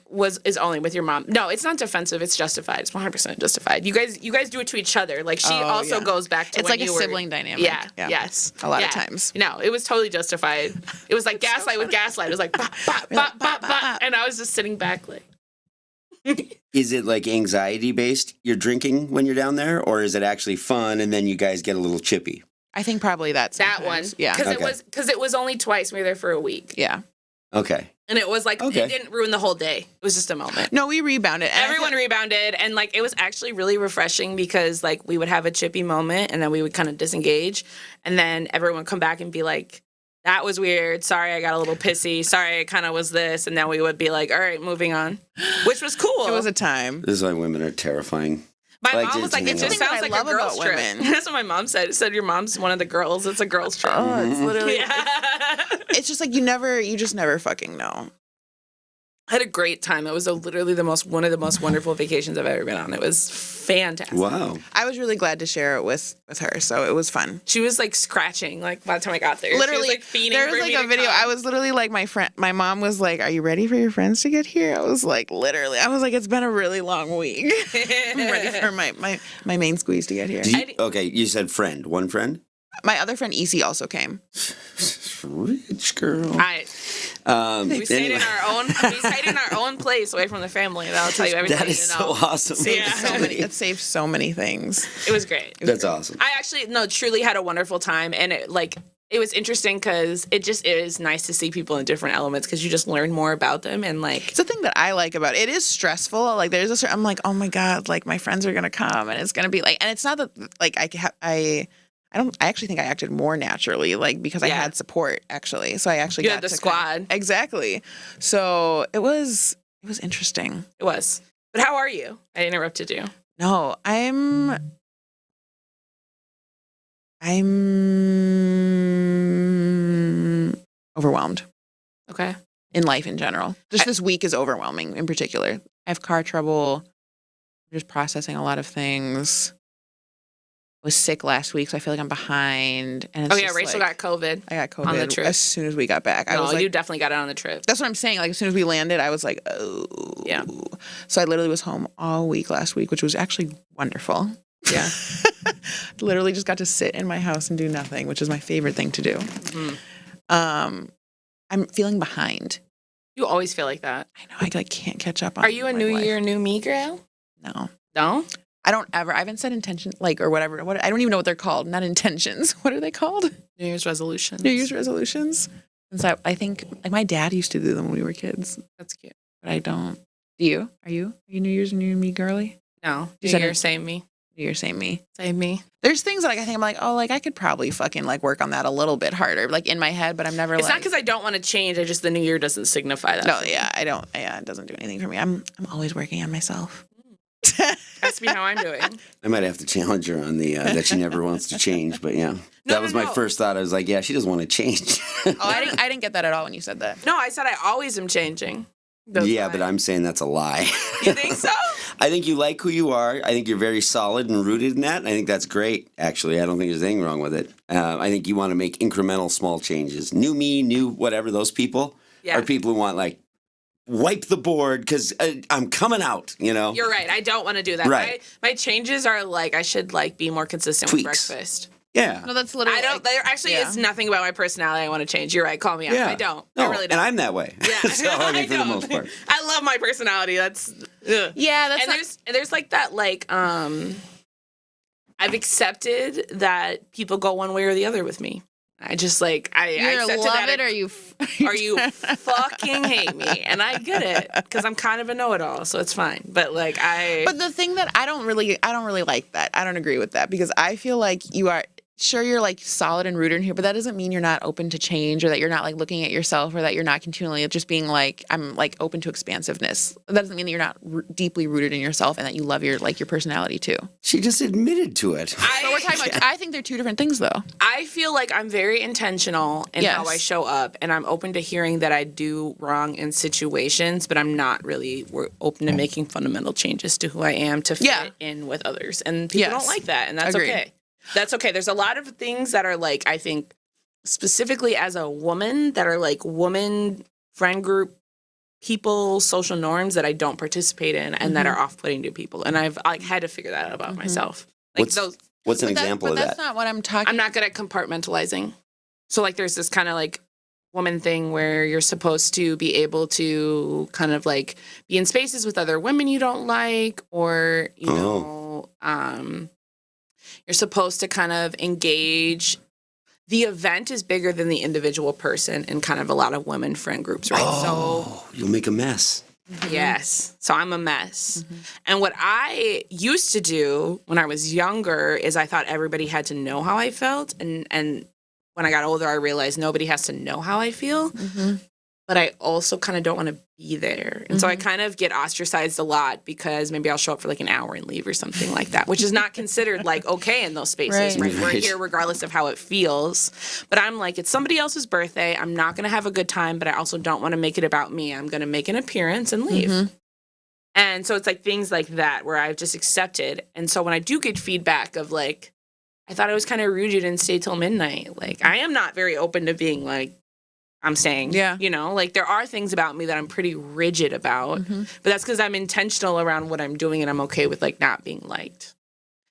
is only with your mom. No, it's not defensive. It's justified. It's 100% justified. You guys do it to each other. Like she also goes back to it's when like you a were, sibling dynamic. Yeah. Yes. A lot of times. No, it was totally justified. It was like gaslight with gaslight. It was like bop, bop, bop, bop, bop, and I was just sitting back like. Is it like anxiety based you're drinking when you're down there, or is it actually fun and then you guys get a little chippy? I think probably that one. Yeah. Because it was only twice. We were there for a week. Yeah. Okay. And it was like, Okay. It didn't ruin the whole day. It was just a moment. No, we rebounded. And Everyone rebounded. And like, it was actually really refreshing because like we would have a chippy moment and then we would kind of disengage. And then everyone would come back and be like, that was weird. Sorry, I got a little pissy. Sorry, it kind of was this. And then we would be like, all right, moving on, which was cool. It was a time. This is why women are terrifying. My Like, mom was like, it it's just something sounds that like I a love girl's about trip. women. That's what my mom said. It said your mom's one of the girls. It's a girl's trip. Oh, it's literally. Yeah. It's just like you just never fucking know. I had a great time. It was literally one of the most wonderful vacations I've ever been on. It was fantastic. Wow. I was really glad to share it with her, so it was fun. She was like scratching like by the time I got there. Literally, she was, like, fiending there for was me like a to video. come. I was literally like my mom was like, "Are you ready for your friends to get here?" I was like, literally, I was like, "It's been a really long week. I'm ready for my main squeeze to get here." Okay, you said friend. One friend? My other friend Isi also came. Rich girl. We stayed in our own place away from the family. That'll tell you everything That you is need to know. so awesome. Yeah. It saved so many things. It was great. That's awesome. I actually truly had a wonderful time, and it was interesting because it just is nice to see people in different elements because you just learn more about them and like. It's the thing that I like about it. It is stressful. Like there's a certain, I'm like, oh my god, like my friends are gonna come and it's gonna be like, and it's not that like I actually think I acted more naturally, like because I had support actually. So I actually You got had the to squad. Exactly. So it was interesting. It was. But how are you? I interrupted you. No, I'm overwhelmed Okay. in life in general. Just this week is overwhelming in particular. I have car trouble. I'm just processing a lot of things. I was sick last week, so I feel like I'm behind. And it's just Rachel got COVID. I got COVID on the trip. as soon as we got back. I No, was like, you definitely got it on the trip. that's what I'm saying. Like as soon as we landed, I was like, oh. Yeah. So I literally was home all week last week, which was actually wonderful. Yeah. Literally just got to sit in my house and do nothing, which is my favorite thing to do. Mm-hmm. I'm feeling behind. You always feel like that. I know. I like can't catch up on. Are you a new year, new me girl? No. No? I haven't set intentions, like, or whatever. I don't even know what they're called. Not intentions. What are they called? New Year's resolutions. New Year's resolutions. And so I think, like, my dad used to do them when we were kids. That's cute. But I don't. Do you? Are you New Year's new me girly? No. You New Year, same me. New Year, same me. Same me. There's things that like, I think I'm like, oh, like I could probably fucking like work on that a little bit harder, like in my head, but I'm never It's like. not because I don't want to change. I just, the new year doesn't signify that. No, yeah, I don't. Yeah, it doesn't do anything for me. I'm always working on myself. Ask me how I'm doing. I might have to challenge her on the that she never wants to change, but yeah, that was my first thought. I was like, yeah, she doesn't want to change. I didn't get that at all when you said that. No, I said I always am changing. But I'm saying that's a lie. You think so? I think you like who you are. I think you're very solid and rooted in that. And I think that's great, actually. I don't think there's anything wrong with it. I think you want to make incremental small changes. New me, new whatever, those people are people who want, like, wipe the board because I'm coming out, you know? You're right. I don't want to do that. Right. My changes are, like, I should, like, be more consistent with breakfast. Yeah. No, that's literally. I don't. There actually is nothing about my personality I want to change. You're right. Call me out. Yeah. I don't. No, I really don't. and I'm that way. Yeah. So, I mean, for the most part. I love my personality. That's. Ugh. Yeah, that's. And there's like that like I've accepted that people go one way or the other with me. I just like I accepted love that it or you fucking hate me, and I get it because I'm kind of a know-it-all, so it's fine. But like But the thing that I don't really like that. I don't agree with that because I feel like you are. Sure, you're like solid and rooted in here, but that doesn't mean you're not open to change or that you're not like looking at yourself or that you're not continually just being like, I'm like open to expansiveness. That doesn't mean that you're not deeply rooted in yourself and that you love your personality too. She just admitted to it. But we're talking about, I think they're two different things though. I feel like I'm very intentional in how I show up, and I'm open to hearing that I do wrong in situations, but I'm not really open to making fundamental changes to who I am to fit in with others. And people don't like that, and that's okay. That's okay. There's a lot of things that are like, I think, specifically as a woman, that are like woman friend group people, social norms that I don't participate in and that are off-putting to people. And I've like had to figure that out about myself. Like what's an example of that? That's not what I'm talking. I'm not good at compartmentalizing. So like there's this kind of like woman thing where you're supposed to be able to kind of like be in spaces with other women you don't like, or, you know, you're supposed to kind of engage. The event is bigger than the individual person in kind of a lot of women friend groups, right? Oh, you'll make a mess. Yes. So I'm a mess. And what I used to do when I was younger is I thought everybody had to know how I felt. And when I got older, I realized nobody has to know how I feel. But I also kind of don't want to be there. And so I kind of get ostracized a lot because maybe I'll show up for like an hour and leave or something like that, which is not considered like okay in those spaces, right? We're here regardless of how it feels. But I'm like, it's somebody else's birthday. I'm not going to have a good time, but I also don't want to make it about me. I'm going to make an appearance and leave. And so it's like things like that where I've just accepted. And so when I do get feedback of like, I thought I was kind of rude, you didn't stay till midnight. Like, I am not very open to being like, I'm saying, you know, like there are things about me that I'm pretty rigid about, but that's because I'm intentional around what I'm doing and I'm okay with like not being liked.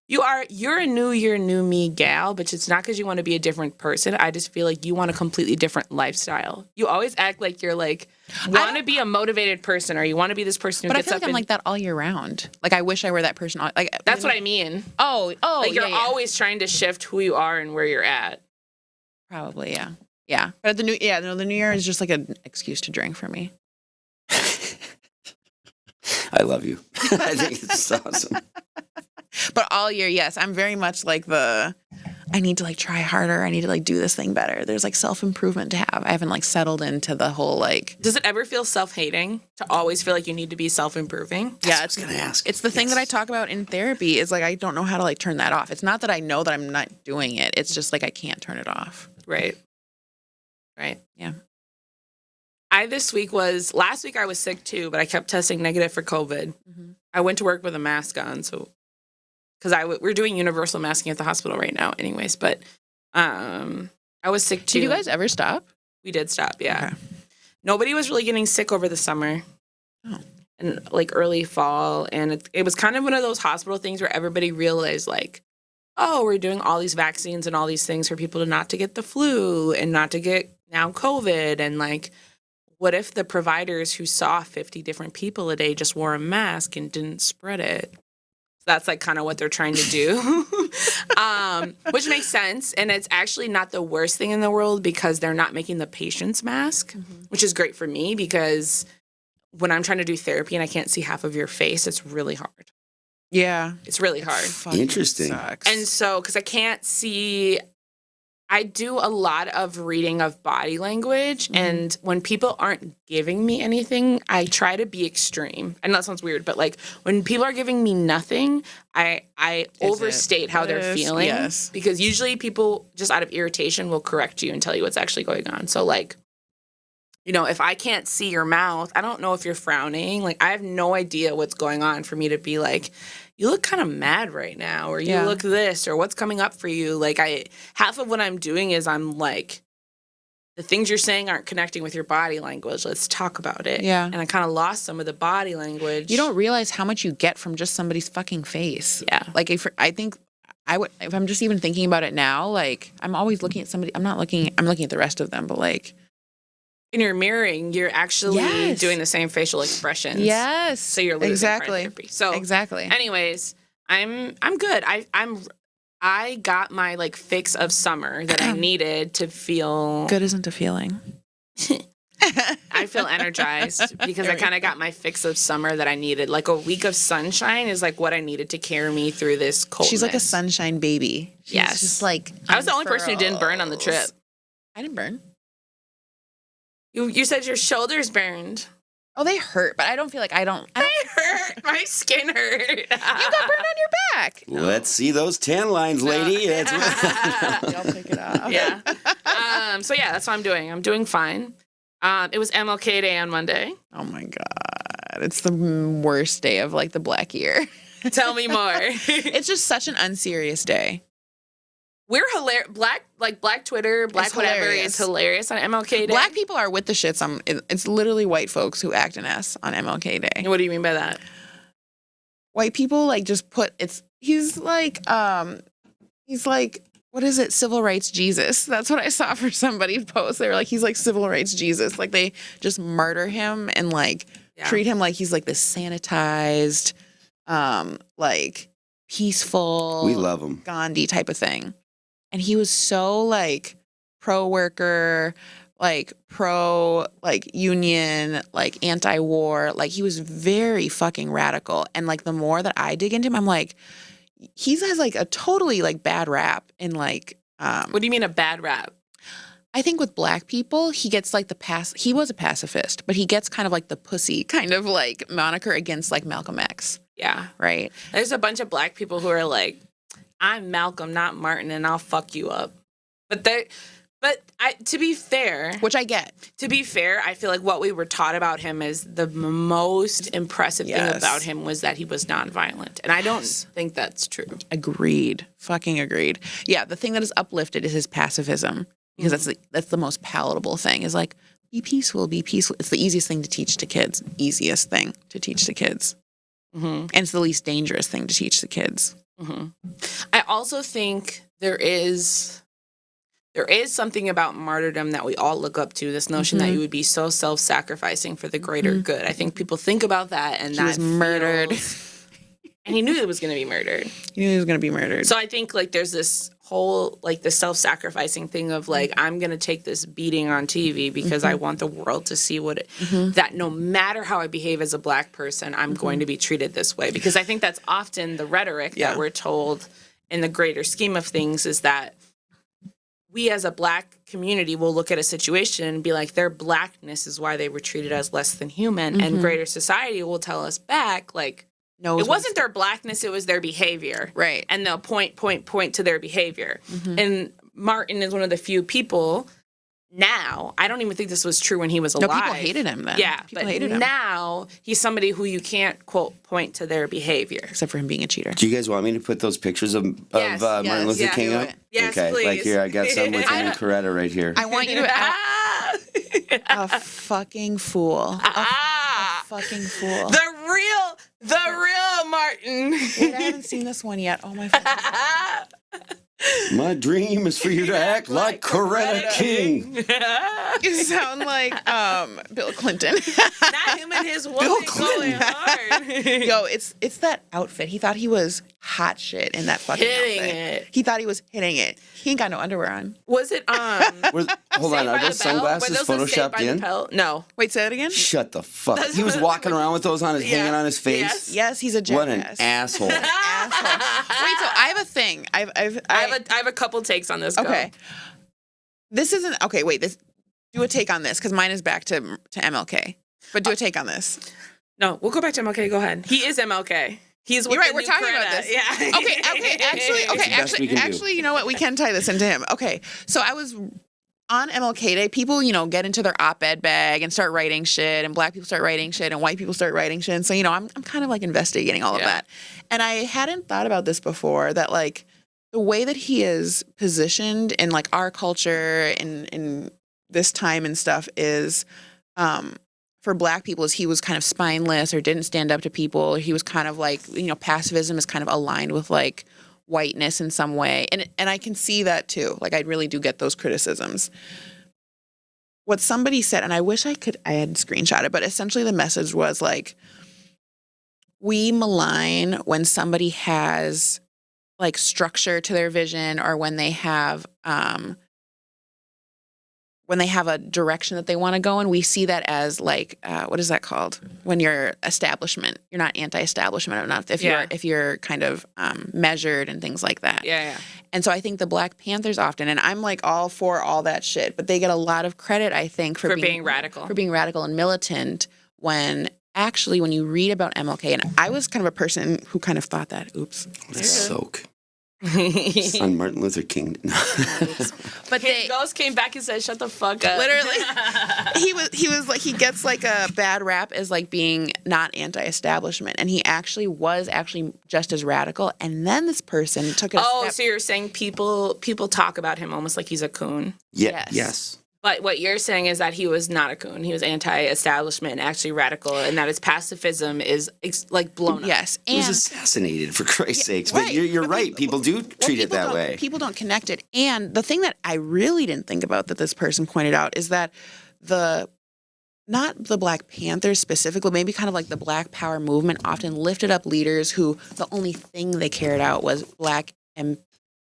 You're a new year, new me gal, but it's not because you want to be a different person. I just feel like you want a completely different lifestyle. You always act like you're like, want to be a motivated person or you want to be this person who gets up. But I feel like I'm like that all year round. Like I wish I were that person. Like that's what I mean. Oh, like you're always trying to shift who you are and where you're at. Probably, yeah. Yeah, but the new year is just like an excuse to drink for me. I love you. I think it's awesome. But all year, yes, I'm very much like I need to like try harder. I need to like do this thing better. There's like self-improvement to have. I haven't like settled into the whole like. Does it ever feel self-hating to always feel like you need to be self-improving? Yeah, I was gonna ask. It's the thing that I talk about in therapy is like I don't know how to like turn that off. It's not that I know that I'm not doing it. It's just like I can't turn it off. Right. Yeah. Last week I was sick too, but I kept testing negative for COVID. I went to work with a mask on, so because we're doing universal masking at the hospital right now, anyways. But I was sick too. Did you guys ever stop? We did stop. Yeah. Okay. Nobody was really getting sick over the summer. And like early fall, and it was kind of one of those hospital things where everybody realized like, oh, we're doing all these vaccines and all these things for people not to get the flu and not to get now COVID and like, what if the providers who saw 50 different people a day just wore a mask and didn't spread it? So that's like kind of what they're trying to do, which makes sense. And it's actually not the worst thing in the world because they're not making the patient's mask, which is great for me because when I'm trying to do therapy and I can't see half of your face, it's really hard. Yeah. It's really hard. Interesting. Sucks. And so, because I can't see, I do a lot of reading of body language. And when people aren't giving me anything, I try to be extreme. I know that sounds weird, but like when people are giving me nothing, I overstate how they're feeling. Yes. Because usually people just out of irritation will correct you and tell you what's actually going on. So like, you know, if I can't see your mouth, I don't know if you're frowning. Like, I have no idea what's going on for me to be like, you look kind of mad right now, or you look this, or what's coming up for you. Like, half of what I'm doing is I'm like, the things you're saying aren't connecting with your body language. Let's talk about it. Yeah. And I kind of lost some of the body language. You don't realize how much you get from just somebody's fucking face. Yeah. Like, if I'm just even thinking about it now, like, I'm always looking at somebody. I'm looking at the rest of them, but like, in your mirroring, you're actually doing the same facial expressions. Yes. So you're losing part of therapy. So exactly. Anyways, I'm good. I got my like fix of summer that I needed to feel good. Isn't a feeling. I feel energized because I kind of got my fix of summer that I needed. Like a week of sunshine is like what I needed to carry me through this coldness. She's like a sunshine baby. She's just like I was the only person who didn't burn on the trip. I didn't burn. You said your shoulders burned. Oh, they hurt, but I don't feel like I don't. They hurt. My skin hurt. You got burned on your back. Let's see those tan lines, lady. That's I'll take it off. Yeah. So yeah, that's what I'm doing. I'm doing fine. It was MLK Day on Monday. Oh my God. It's the worst day of like the black year. Tell me more. It's just such an unserious day. We're hilarious. Black Twitter, Black whatever is hilarious on MLK Day. Black people are with the shits. It's literally white folks who act an ass on MLK Day. What do you mean by that? White people like just put he's like what is it? Civil rights Jesus. That's what I saw for somebody post. They were like, he's like civil rights Jesus. Like they just martyr him and like treat him like he's like this sanitized, like peaceful. We love him. Gandhi type of thing. And he was so like pro-worker, like pro like union, like anti-war. Like he was very fucking radical. And like the more that I dig into him, I'm like, he has like a totally like bad rap in like what do you mean a bad rap? I think with black people, he gets like he was a pacifist, but he gets kind of like the pussy kind of like moniker against like Malcolm X. Yeah. Right. There's a bunch of black people who are like, I'm Malcolm, not Martin, and I'll fuck you up. To be fair, which I get. To be fair, I feel like what we were taught about him is the most impressive thing about him was that he was nonviolent. And I don't think that's true. Agreed. Fucking agreed. Yeah, the thing that is uplifted is his pacifism. Because that's the most palatable thing is like, be peaceful, be peaceful. It's the easiest thing to teach to kids. Easiest thing to teach to kids. Mm-hmm. And it's the least dangerous thing to teach the kids. Mm-hmm. I also think there is something about martyrdom that we all look up to, this notion that you would be so self-sacrificing for the greater good. I think people think about that and he was murdered. And he knew he was going to be murdered. He knew he was going to be murdered. So I think like there's this whole like the self-sacrificing thing of like I'm going to take this beating on TV because I want the world to see that no matter how I behave as a black person, I'm going to be treated this way. Because I think that's often the rhetoric that we're told in the greater scheme of things is that we as a black community will look at a situation and be like, their blackness is why they were treated as less than human. And greater society will tell us back like, no, it wasn't their blackness, it was their behavior. Right. And they'll point to their behavior. And Martin is one of the few people now, I don't even think this was true when he was alive. No, people hated him then. Yeah, people but hated him. Now he's somebody who you can't, quote, point to their behavior. Except for him being a cheater. Do you guys want me to put those pictures of Martin Luther King up? Yes, okay, please. like here, I got some with him and Coretta right here. I want you to a fucking fool. A fucking fool. The real Martin. Wait, I haven't seen this one yet. Oh my fucking God. My dream is for you to act like Coretta King. You sound like Bill Clinton. Not him and his woman going hard. Yo, it's that outfit. He thought he was hot shit in that fucking Hitting outfit. it. He thought he was hitting it. He ain't got no underwear on. Was it Hold on, are those sunglasses photoshopped in? No. Wait, say it again? Shut the fuck. He was walking around with those hanging on his face. Yes, he's a jackass. What an asshole. Asshole. Wait, so I have a thing. I have a couple takes on this. Go. Okay. This isn't okay. Wait, do a take on this because mine is back to MLK. But do a take on this. No, we'll go back to MLK. Go ahead. He is MLK. He's with You're right. the We're new talking Coretta. about this. Yeah. Okay. Actually, you know what? We can tie this into him. Okay. So I was on MLK Day. People, get into their op-ed bag and start writing shit, and black people start writing shit, and white people start writing shit. And so, I'm kind of like investigating all of that. And I hadn't thought about this before. That like the way that he is positioned in like our culture in this time and stuff is. For black people is he was kind of spineless or didn't stand up to people. He was kind of like, pacifism is kind of aligned with like whiteness in some way. And I can see that too. Like I really do get those criticisms. What somebody said, and I wish I had screenshot it, but essentially the message was like, we malign when somebody has like structure to their vision or when they have a direction that they want to go in, we see that as like, what is that called? When you're establishment, you're not anti-establishment, not if you're kind of measured and things like that. Yeah. And so I think the Black Panthers often, and I'm like all for all that shit, but they get a lot of credit, I think, for being radical. For being radical and militant when actually when you read about MLK, and I was kind of a person who kind of thought that, oops. Soak. Son Martin Luther King. But his ghost came back and said, "Shut the fuck up." Literally, he was like he gets like a bad rap as like being not anti-establishment, and he actually was just as radical. And then this person took it. So you're saying people talk about him almost like he's a coon? Yeah. Yes. But what you're saying is that he was not a coon. He was anti-establishment and actually radical, and that his pacifism is like blown up. Yes, he was assassinated for Christ's sakes. But you're right. People do treat it that way. People don't connect it. And the thing that I really didn't think about that this person pointed out is that not the Black Panthers specifically, maybe kind of like the Black Power movement often lifted up leaders who the only thing they cared about was Black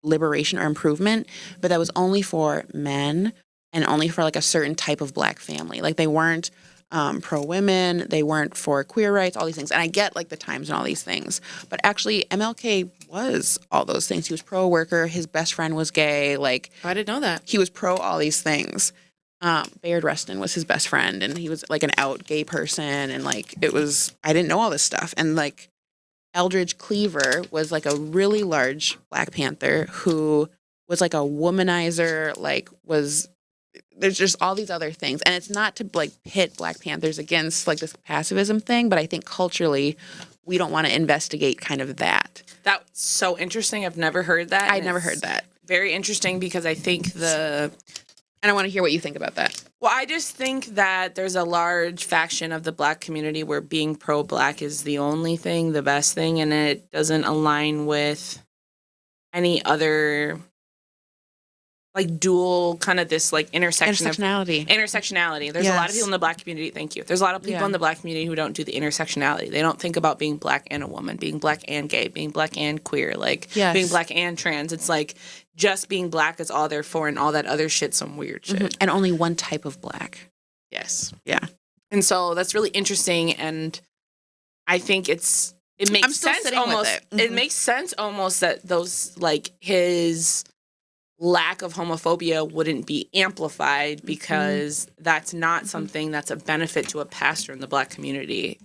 liberation or improvement, but that was only for men. And only for like a certain type of Black family. Like they weren't pro-women, they weren't for queer rights, all these things. And I get like the times and all these things. But actually MLK was all those things. He was pro-worker, his best friend was gay. Like I didn't know that. He was pro all these things. Bayard Rustin was his best friend and he was like an out gay person. And like I didn't know all this stuff. And like Eldridge Cleaver was like a really large Black Panther who was like a womanizer, there's just all these other things. And it's not to like pit Black Panthers against like this pacifism thing, but I think culturally we don't want to investigate kind of that. That's so interesting. I've never heard that. I'd never heard that. Very interesting because I think and I want to hear what you think about that. Well, I just think that there's a large faction of the Black community where being pro-Black is the only thing, the best thing, and it doesn't align with any other like dual kind of this like intersectionality. There's a lot of people in the Black community. Thank you. There's a lot of people in the Black community who don't do the intersectionality. They don't think about being Black and a woman, being Black and gay, being Black and queer, being Black and trans. It's like just being Black is all they're for, and all that other shit's some weird shit. Mm-hmm. And only one type of Black. Yes. Yeah. And so that's really interesting, and I think it makes sense almost. Mm-hmm. It makes sense almost that those like his lack of homophobia wouldn't be amplified because that's not something that's a benefit to a pastor in the Black community.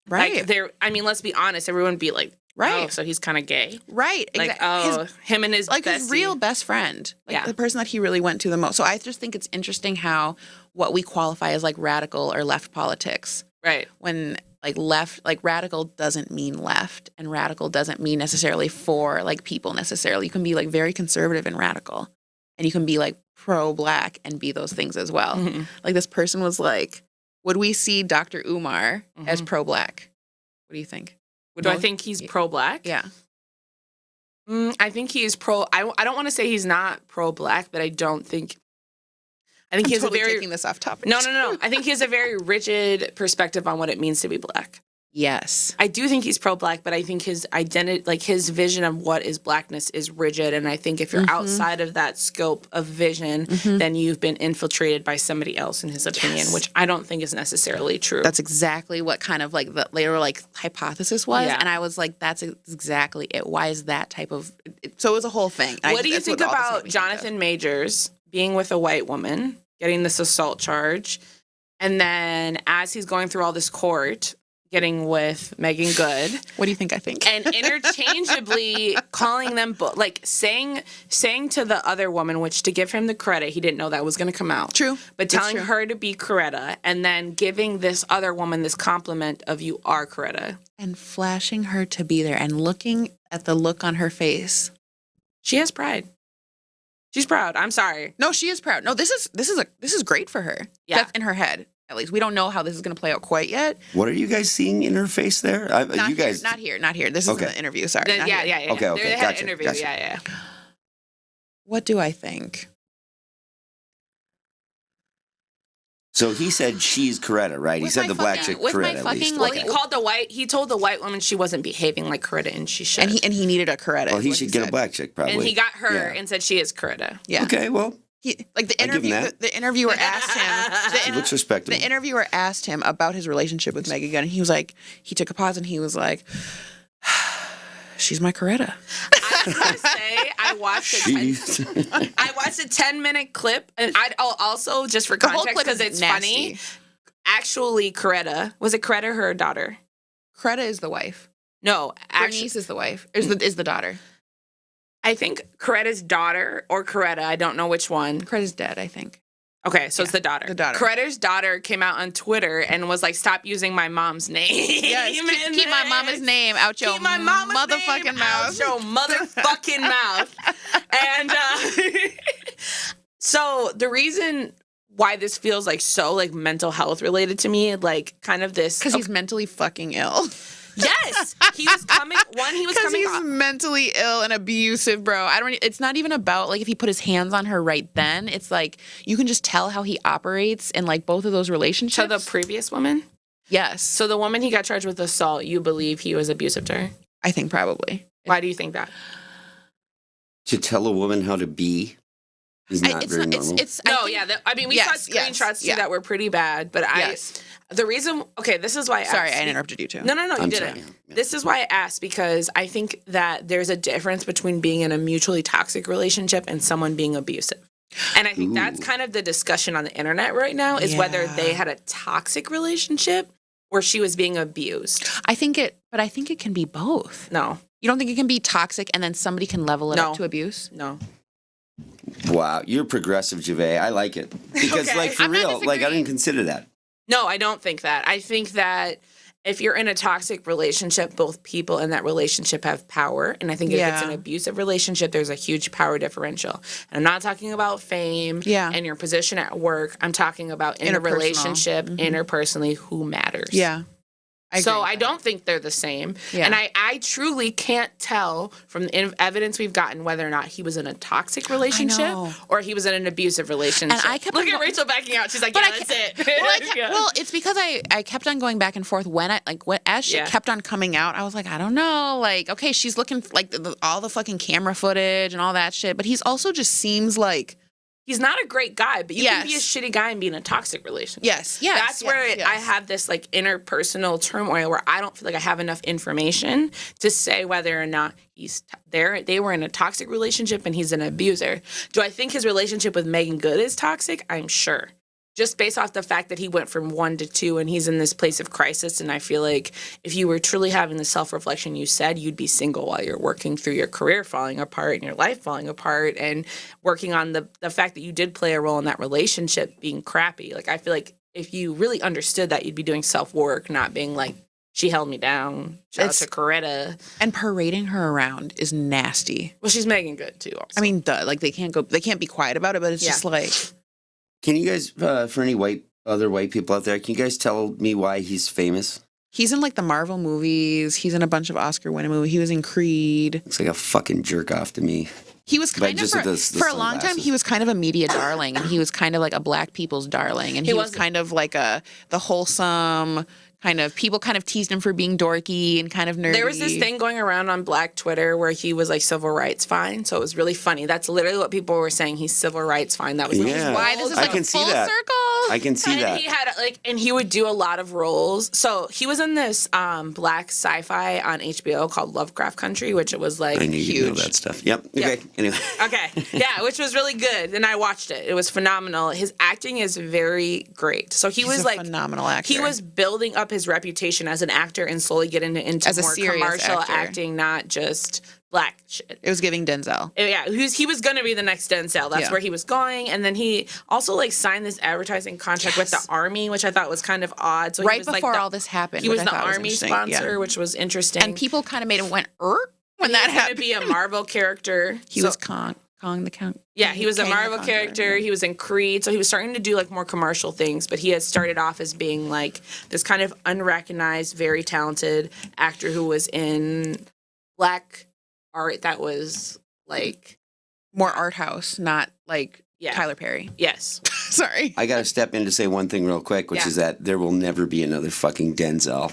Right. Like let's be honest, everyone would be like, right. Oh, so he's kind of gay. Right. Like, exactly. Him and his his real best friend. The person that he really went to the most. So I just think it's interesting how what we qualify as like radical or left politics. Right. When like left, like radical doesn't mean left, and radical doesn't mean necessarily for like people necessarily. You can be like very conservative and radical, and you can be like pro-Black and be those things as well. Mm-hmm. Like this person was like, would we see Dr. Umar as pro-Black? What do you think? Do I think he's pro-Black? Yeah. I think he's pro. I don't want to say he's not pro-black, but I don't think. I think I'm he has totally a very taking this off topic. no. I think he has a very rigid perspective on what it means to be black. Yes. I do think he's pro-black, but I think his identity, like his vision of what is blackness, is rigid. And I think if you're outside of that scope of vision, then you've been infiltrated by somebody else in his opinion, which I don't think is necessarily true. That's exactly what kind of like the later like hypothesis was. Yeah. And I was like, that's exactly it. Why is that type of so it was a whole thing. What do you think about Jonathan Majors being with a white woman, getting this assault charge, and then as he's going through all this court, getting with Megan Good? What do you think I think? And interchangeably calling them, saying to the other woman, which to give him the credit, he didn't know that was going to come out. True. But It's telling true. her to be Coretta and then giving this other woman this compliment of you are Coretta. And flashing her to be there and looking at the look on her face. She has pride. She's proud. I'm sorry. No, she is proud. No, this is great for her. Yeah. That's in her head. At least we don't know how this is going to play out quite yet. What are you guys seeing in her face there? You guys, not here. This is Okay. the interview. Sorry. Yeah. not here. Okay, They had gotcha, an interview. gotcha. Yeah. What do I think? So he said she's Coretta, right? He With said my the black fucking- chick with my Coretta at fucking, least. Well, like- he told the white woman she wasn't behaving like Coretta, and she should. And he needed a Coretta. Well, is he what should get a said. black chick probably. And he got her Yeah. and said she is Coretta. Yeah. Okay, well, Like the I give him interview, that. the interviewer asked him. he looks respectable. The interviewer asked him about his relationship with Megan Gunn, and he was like, he took a pause and he was like, "She's my Coretta." I was gonna say I watched a 10-minute clip, and I'll also just for The whole context clip because is it's nasty. funny. Actually, Coretta was it Coretta her daughter? Coretta is the wife. No, actually, Bernice is the wife. Is the daughter. I think Coretta's daughter or Coretta. I don't know which one. Coretta's dead, I think. Okay, so it's the daughter. The daughter. Coretta's daughter came out on Twitter and was like, "Stop using my mom's name. Yes, keep my mama's name out your Keep my mama's motherfucking name mouth. out your motherfucking mouth." And so the reason why this feels like so like mental health related to me, like kind of this Because he's mentally fucking ill. yes, he was coming. He was Because coming. he's mentally ill and abusive, bro. It's not even about like if he put his hands on her right then. It's like you can just tell how he operates in like both of those relationships. To the previous woman. Yes. So the woman he got charged with assault, you believe he was abusive to her? I think probably. Why do you think that? To tell a woman how to be is not very normal. We saw screenshots too that were pretty bad, but the reason, this is why I Sorry, asked. I interrupted you too. No, you I'm didn't. sorry. Yeah. This is why I asked, because I think that there's a difference between being in a mutually toxic relationship and someone being abusive. And I think that's kind of the discussion on the internet right now is whether they had a toxic relationship or she was being abused. I think it can be both. No. You don't think it can be toxic and then somebody can level it up to abuse? No. Wow, you're progressive, Javay. I like it. Because, Okay. like, for I'm not real, like, I disagreeing. didn't consider that. No, I don't think that. I think that if you're in a toxic relationship, both people in that relationship have power. And I think if it's an abusive relationship, there's a huge power differential. And I'm not talking about fame and your position at work. I'm talking about in a Interpersonal. relationship, interpersonally, who matters. Yeah. I don't think they're the same. Yeah. And I truly can't tell from the evidence we've gotten whether or not he was in a toxic relationship or he was in an abusive relationship. And I kept Look on at Rachel backing out. She's like, But yeah, I that's ca- it. Well, it's because I kept on going back and forth as shit kept on coming out. I was like, I don't know. Like, okay, she's looking like all the fucking camera footage and all that shit. But he's also just seems like He's not a great guy, but you can be a shitty guy and be in a toxic relationship. Yes. That's where I have this like interpersonal turmoil where I don't feel like I have enough information to say whether or not he's there. They were in a toxic relationship and he's an abuser. Do I think his relationship with Megan Good is toxic? I'm sure. Just based off the fact that he went from 1 to 2 and he's in this place of crisis. And I feel like if you were truly having the self-reflection you said, you'd be single while you're working through your career falling apart and your life falling apart and working on the fact that you did play a role in that relationship being crappy. Like, I feel like if you really understood that, you'd be doing self-work, not being like, she held me down. Shout out to Coretta. And parading her around is nasty. Well, she's Megan Good too. Also. I mean, duh. Like they can't be quiet about it, but it's just like. Can you guys, for any other white people out there, can you guys tell me why he's famous? He's in like the Marvel movies. He's in a bunch of Oscar-winning movies. He was in Creed. Looks like a fucking jerk off to me. He was kind of just with the for a long time. sunglasses. He was kind of a media darling, and he was kind of like a black people's darling, and he was kind of like the wholesome kind of people kind of teased him for being dorky and kind of nerdy. There was this thing going around on Black Twitter where he was like civil rights fine, so it was really funny. That's literally what people were saying. He's civil rights fine. That was Yeah. why this is I like can a see full that. circle. I can see And that. he had and he would do a lot of roles. So he was in this black sci-fi on HBO called Lovecraft Country, which it was like I knew you know huge. that stuff. Yep. Okay. Anyway. Okay. Yeah, which was really good. And I watched it. It was phenomenal. His acting is very great. So he He's was a like phenomenal actor. He was building up his reputation as an actor and slowly getting into As a more serious commercial actor. acting, not just black shit. It was giving Denzel. Yeah, he was going to be the next Denzel. That's Yeah. where he was going. And then he also like signed this advertising contract with the Army, which I thought was kind of odd. So he Right was, before like, all this happened. he was which I the thought Army interesting. sponsor, Yeah. which was interesting. And people kind of made him went, when he that was going to happened. be a Marvel character. He So- was Kong the Count. Yeah, he was a Kang the Marvel Conqueror, character. yeah. He was in Creed. So he was starting to do like more commercial things, but he had started off as being like this kind of unrecognized, very talented actor who was in black art that was like, More art house, not like Yeah. Tyler Perry. yes. Sorry. I got to step in to say one thing real quick, which Yeah. is that there will never be another fucking Denzel.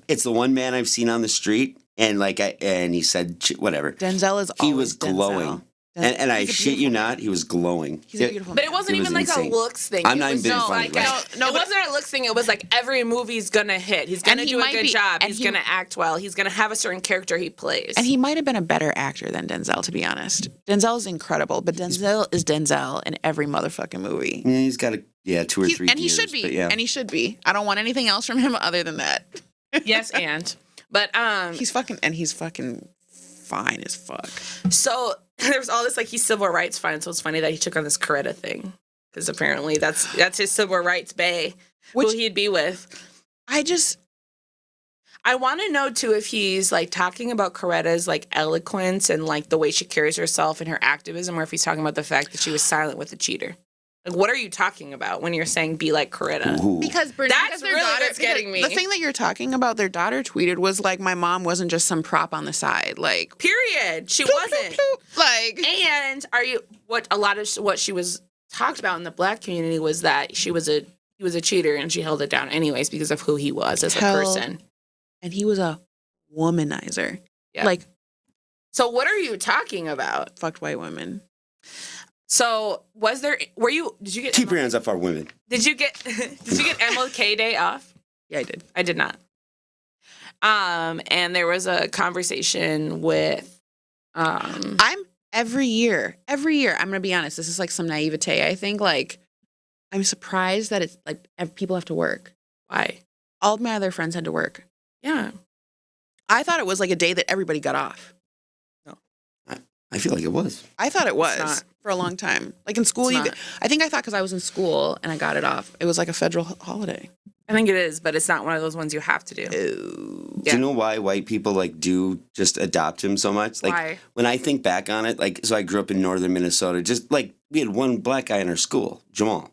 It's the one man I've seen on the street, and and he said whatever. Denzel is He always was glowing. Denzel. And I He's a shit you beautiful not, he was glowing. He's a beautiful But it wasn't It was even like insane. a looks thing. I'm It not was even being just funny, like right? it wasn't a looks thing. It was like every movie's gonna hit. He's gonna And he do a might good be- job. and He's he- gonna act well. He's gonna have a certain character he plays. And he might have been a better actor than Denzel, to be honest. Denzel is incredible, but Denzel is Denzel in every motherfucking movie. Yeah, he's got 2 or 3 And he years, should be. but yeah. And he should be. I don't want anything else from him other than that. yes, but He's fucking fine as fuck. So there was all this like he's civil rights fine. So it's funny that he took on this Coretta thing because apparently that's his civil rights bae who Which- he'd be with. I want to know too if he's like talking about Coretta's like eloquence and like the way she carries herself and her activism, or if he's talking about the fact that she was silent with a cheater. Like, what are you talking about when you're saying be like Coretta? Ooh. Because That's their really daughter, what's getting me. The thing that you're talking about, their daughter tweeted was like, my mom wasn't just some prop on the side. Like, Period. She bloop, wasn't. bloop, bloop. Like, And a lot of what she was talked about in the black community was that he was a cheater and she held it down anyways because of who he was as a person. and he was a womanizer. Yeah. Like, So what are you talking about? fucked white women. So did you get Keep your hands off our women. did you get MLK Day off? Yeah, I did. I did not. And there was a conversation with Every year, I'm going to be honest, this is like some naivete. I think like, I'm surprised that it's like people have to work. why? All of my other friends had to work. Yeah. I thought it was like a day that everybody got off. I feel like it was. I thought it was not. for a long time. Like in school, It's you not. I think I thought because I was in school and I got it off. It was like a federal holiday. I think it is, but it's not one of those ones you have to do. Ooh. Do you know why white people do just adopt him so much? Like Why? when I think back on it, so I grew up in northern Minnesota. Just like we had one black guy in our school, Jamal,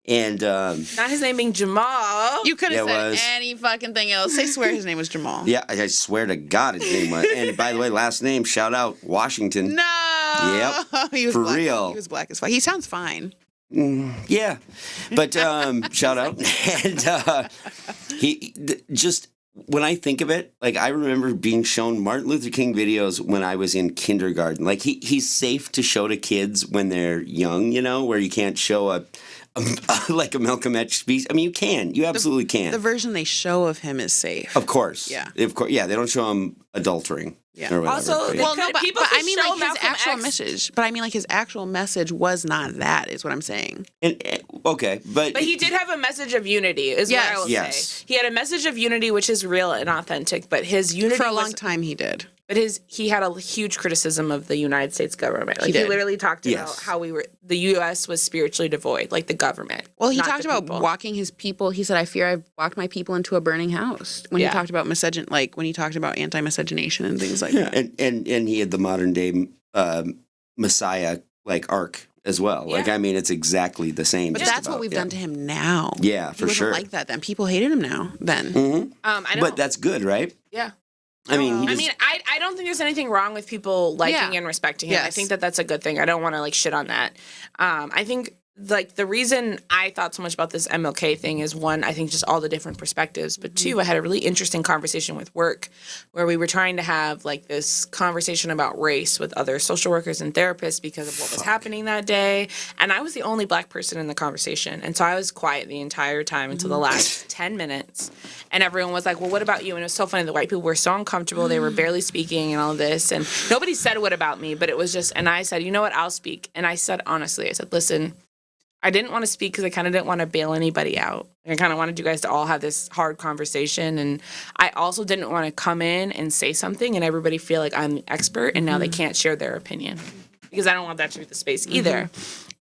and Not his name being Jamal. You could have Yeah, it said was. any fucking thing else. I swear his name was Jamal. yeah, I swear to God, his name was. And by the way, last name, shout out Washington. No. Yep. He was For black. real. He was black as fuck. He sounds fine. Yeah, but shout out, and just when I think of it, like I remember being shown Martin Luther King videos when I was in kindergarten. Like he's safe to show to kids when they're young, where you can't show a Malcolm X speech. I mean, you absolutely can. The version they show of him is safe. Of course, Yeah. of course, yeah. They don't show him adultering, Yeah. or whatever. Also, but well, yeah. Well, no, but, People but could I mean, show like his Malcolm actual X. message. But I mean, like his actual message was not that. Is what I'm saying. Okay, but But he did have a message of unity, is Yes. what I will Yes. say. He had a message of unity, which is real and authentic. But his unity For a was- long time, he did. But he had a huge criticism of the United States government. Like he did. literally talked about Yes. how the U.S. was spiritually devoid, like the government. Well, he not talked the about people. walking his people. He said, "I fear I've walked my people into a burning house." When Yeah. he talked about when he talked about anti-miscegenation and things like yeah, that. and he had the modern day Messiah arc as well. Like, Yeah. I mean, it's exactly the same. But just that's what about, we've yeah. done to him now. Yeah, He for wasn't sure. like that then. People hated him now then. I know. But that's good, right? Yeah. I mean, I don't think there's anything wrong with people liking Yeah. and respecting him. I Yes. think that that's a good thing. I don't want to like shit on that. I think like the reason I thought so much about this MLK thing is one, I think just all the different perspectives, but two, I had a really interesting conversation with work where we were trying to have like this conversation about race with other social workers and therapists because of what was happening that day. And I was the only black person in the conversation. And so I was quiet the entire time until the last 10 minutes. And everyone was like, well, what about you? And it was so funny. The white people were so uncomfortable. They were barely speaking and all this. And nobody said what about me, but it was just, and I said, you know what, I'll speak. And I said, honestly, I said, listen, I didn't want to speak because I kind of didn't want to bail anybody out. I kind of wanted you guys to all have this hard conversation. And I also didn't want to come in and say something and everybody feel like I'm the expert and now they can't share their opinion. Because I don't want that to be the space either.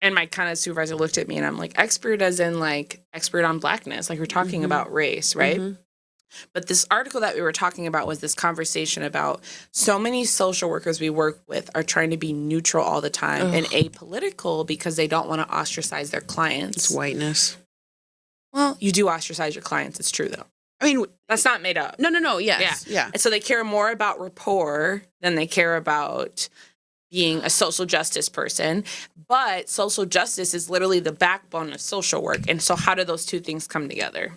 And my kind of supervisor looked at me and I'm like, expert as in like expert on blackness. Like we're talking about race, right? But this article that we were talking about was this conversation about so many social workers we work with are trying to be neutral all the time and apolitical because they don't want to ostracize their clients. It's whiteness. Well, you do ostracize your clients. It's true, though. I mean, That's not made up. no. Yes. Yeah. And so they care more about rapport than they care about being a social justice person. But social justice is literally the backbone of social work. And so how do those two things come together?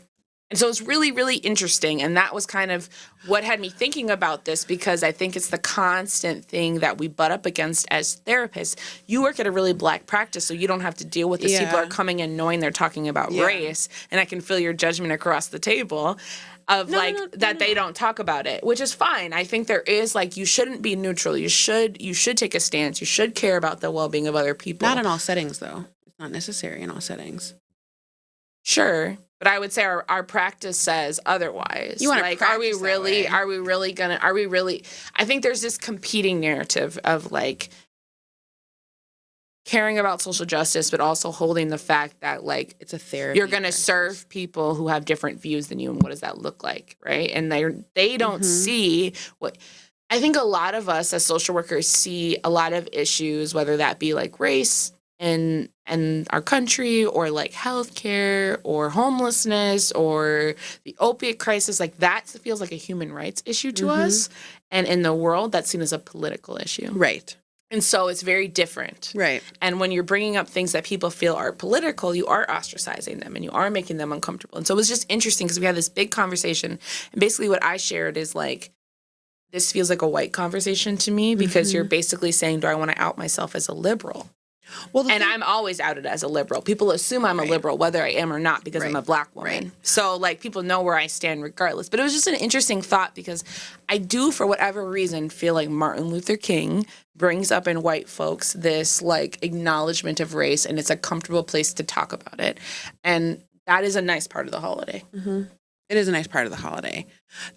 And so it's really, really interesting. And that was kind of what had me thinking about this because I think it's the constant thing that we butt up against as therapists. You work at a really black practice, so you don't have to deal with this. Yeah. People are coming in knowing they're talking about race, and I can feel your judgment across the table of they don't talk about it, which is fine. I think there is like you shouldn't be neutral. You should take a stance. You should care about the well-being of other people. Not in all settings, though. It's not necessary in all settings. Sure. But I would say our practice says otherwise. You want to like, practice that way. are we really, I think there's this competing narrative of like caring about social justice, but also holding the fact that like It's a therapy. you're going to serve people who have different views than you. And what does that look like? Right. And they don't see what, I think a lot of us as social workers see a lot of issues, whether that be like race, in our country or like healthcare or homelessness or the opiate crisis, like that feels like a human rights issue to us. And in the world, that's seen as a political issue. Right. And so it's very different. Right. And when you're bringing up things that people feel are political, you are ostracizing them and you are making them uncomfortable. And so it was just interesting because we had this big conversation. And basically what I shared is like, this feels like a white conversation to me because you're basically saying, do I want to out myself as a liberal? Well, And I'm always outed as a liberal. People assume I'm a liberal, whether I am or not, because I'm a black woman. Right. So, like, people know where I stand regardless. But it was just an interesting thought because I do, for whatever reason, feel like Martin Luther King brings up in white folks this, like, acknowledgement of race, and it's a comfortable place to talk about it. And that is a nice part of the holiday. It is a nice part of the holiday.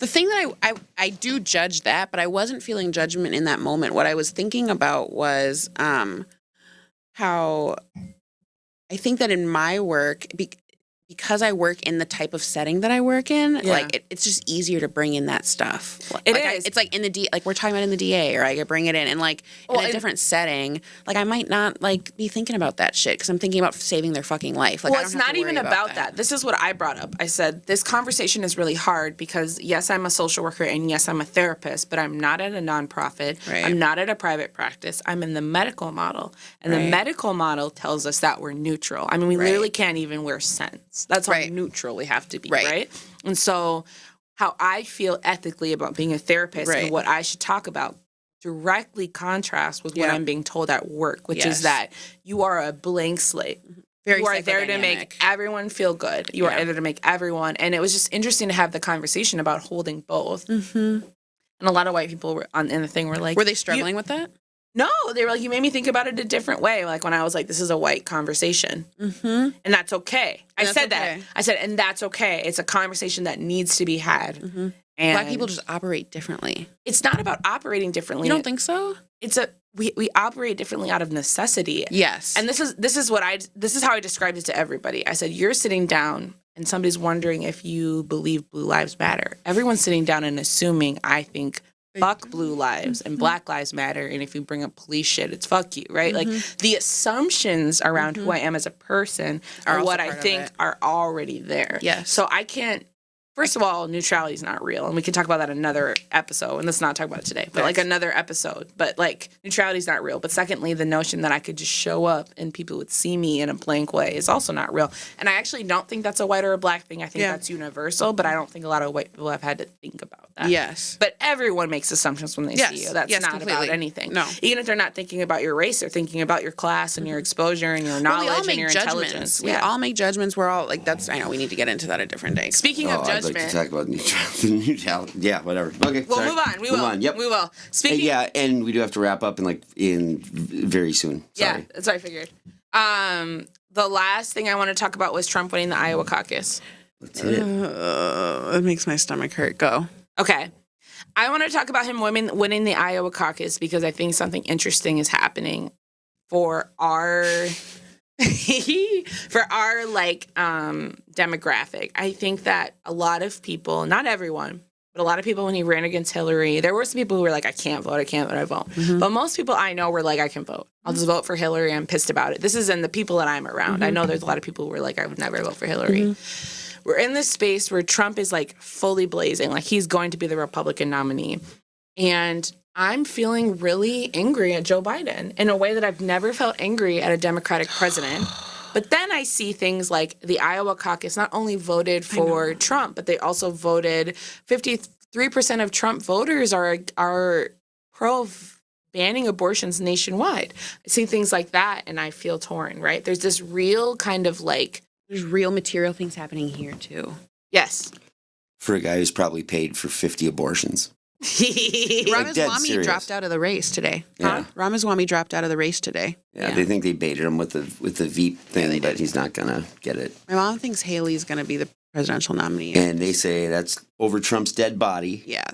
The thing that I do judge that, but I wasn't feeling judgment in that moment. What I was thinking about was how I think that in my work, because I work in the type of setting that I work in, like it's just easier to bring in that stuff. It like is. It's like in the like we're talking about in the DA, or I could bring it in, and like in a different setting, like I might not like be thinking about that shit because I'm thinking about saving their fucking life. Like, Well, I don't it's have to not even worry about that. This is what I brought up. I said, this conversation is really hard because, yes, I'm a social worker and yes, I'm a therapist, but I'm not at a nonprofit. Right. I'm not at a private practice. I'm in the medical model. And the medical model tells us that we're neutral. I mean, we literally can't even wear scents. That's how neutral we have to be, right? And so how I feel ethically about being a therapist and what I should talk about directly contrasts with what I'm being told at work, which is that you are a blank slate. Very you are there to make everyone feel good. You are there to make everyone. And it was just interesting to have the conversation about holding both. And a lot of white people were in the thing were like... Were they struggling with that? No, they were like, you made me think about it a different way. Like when I was like, this is a white conversation. And that's okay. I said that. I said, and that's okay. It's a conversation that needs to be had. And Black people just operate differently. It's not about operating differently. You don't think so? It's we operate differently out of necessity. Yes. And this is how I described it to everybody. I said, you're sitting down and somebody's wondering if you believe Blue Lives Matter. Everyone's sitting down and assuming I think fuck blue lives and Black Lives Matter. And if you bring up police shit, it's fuck you, right? Like the assumptions around who I am as a person are also what I part of think it. are already there. Yes. So I can't. First of all, neutrality is not real, and we can talk about that in another episode, and let's not talk about it today, but like another episode. But like neutrality is not real. But secondly, the notion that I could just show up and people would see me in a blank way is also not real. And I actually don't think that's a white or a black thing. I think that's universal, but I don't think a lot of white people have had to think about that. Yes. But everyone makes assumptions when they see you. That's not completely. about anything. No. Even if they're not thinking about your race, they're thinking about your class and your exposure and your knowledge and your intelligence. We all make judgments. We're all like, I know we need to get into that a different day. Speaking of I'd judgment. like to talk about neutrality. Yeah, whatever. Okay, We'll sorry. move on. We will. Yep. We will. Speaking. Yeah, and we do have to wrap up in very soon. Sorry. Yeah, that's what I figured. The last thing I want to talk about was Trump winning the Iowa caucus. Let's hit it. It makes my stomach hurt. Go. Okay. I want to talk about him winning the Iowa caucus because I think something interesting is happening for our demographic. I think that a lot of people, not everyone, but a lot of people when he ran against Hillary, there were some people who were like, I can't vote, I vote. But most people I know were like, I can vote. I'll just vote for Hillary. I'm pissed about it. This is in the people that I'm around. I know there's a lot of people who were like, I would never vote for Hillary. We're in this space where Trump is like fully blazing, like he's going to be the Republican nominee. And I'm feeling really angry at Joe Biden in a way that I've never felt angry at a Democratic president. But then I see things like the Iowa caucus not only voted for Trump, but they also voted 53% of Trump voters are pro banning abortions nationwide. I see things like that and I feel torn, right? There's this real kind of like... There's real material things happening here, too. Yes. For a guy who's probably paid for 50 abortions. Ramaswamy dropped out of the race today. Yeah. Ramaswamy dropped out of the race today. Yeah, they think they baited him with the Veep thing, but he's not going to get it. My mom thinks Haley's going to be the presidential nominee. And they say that's over Trump's dead body. Yeah.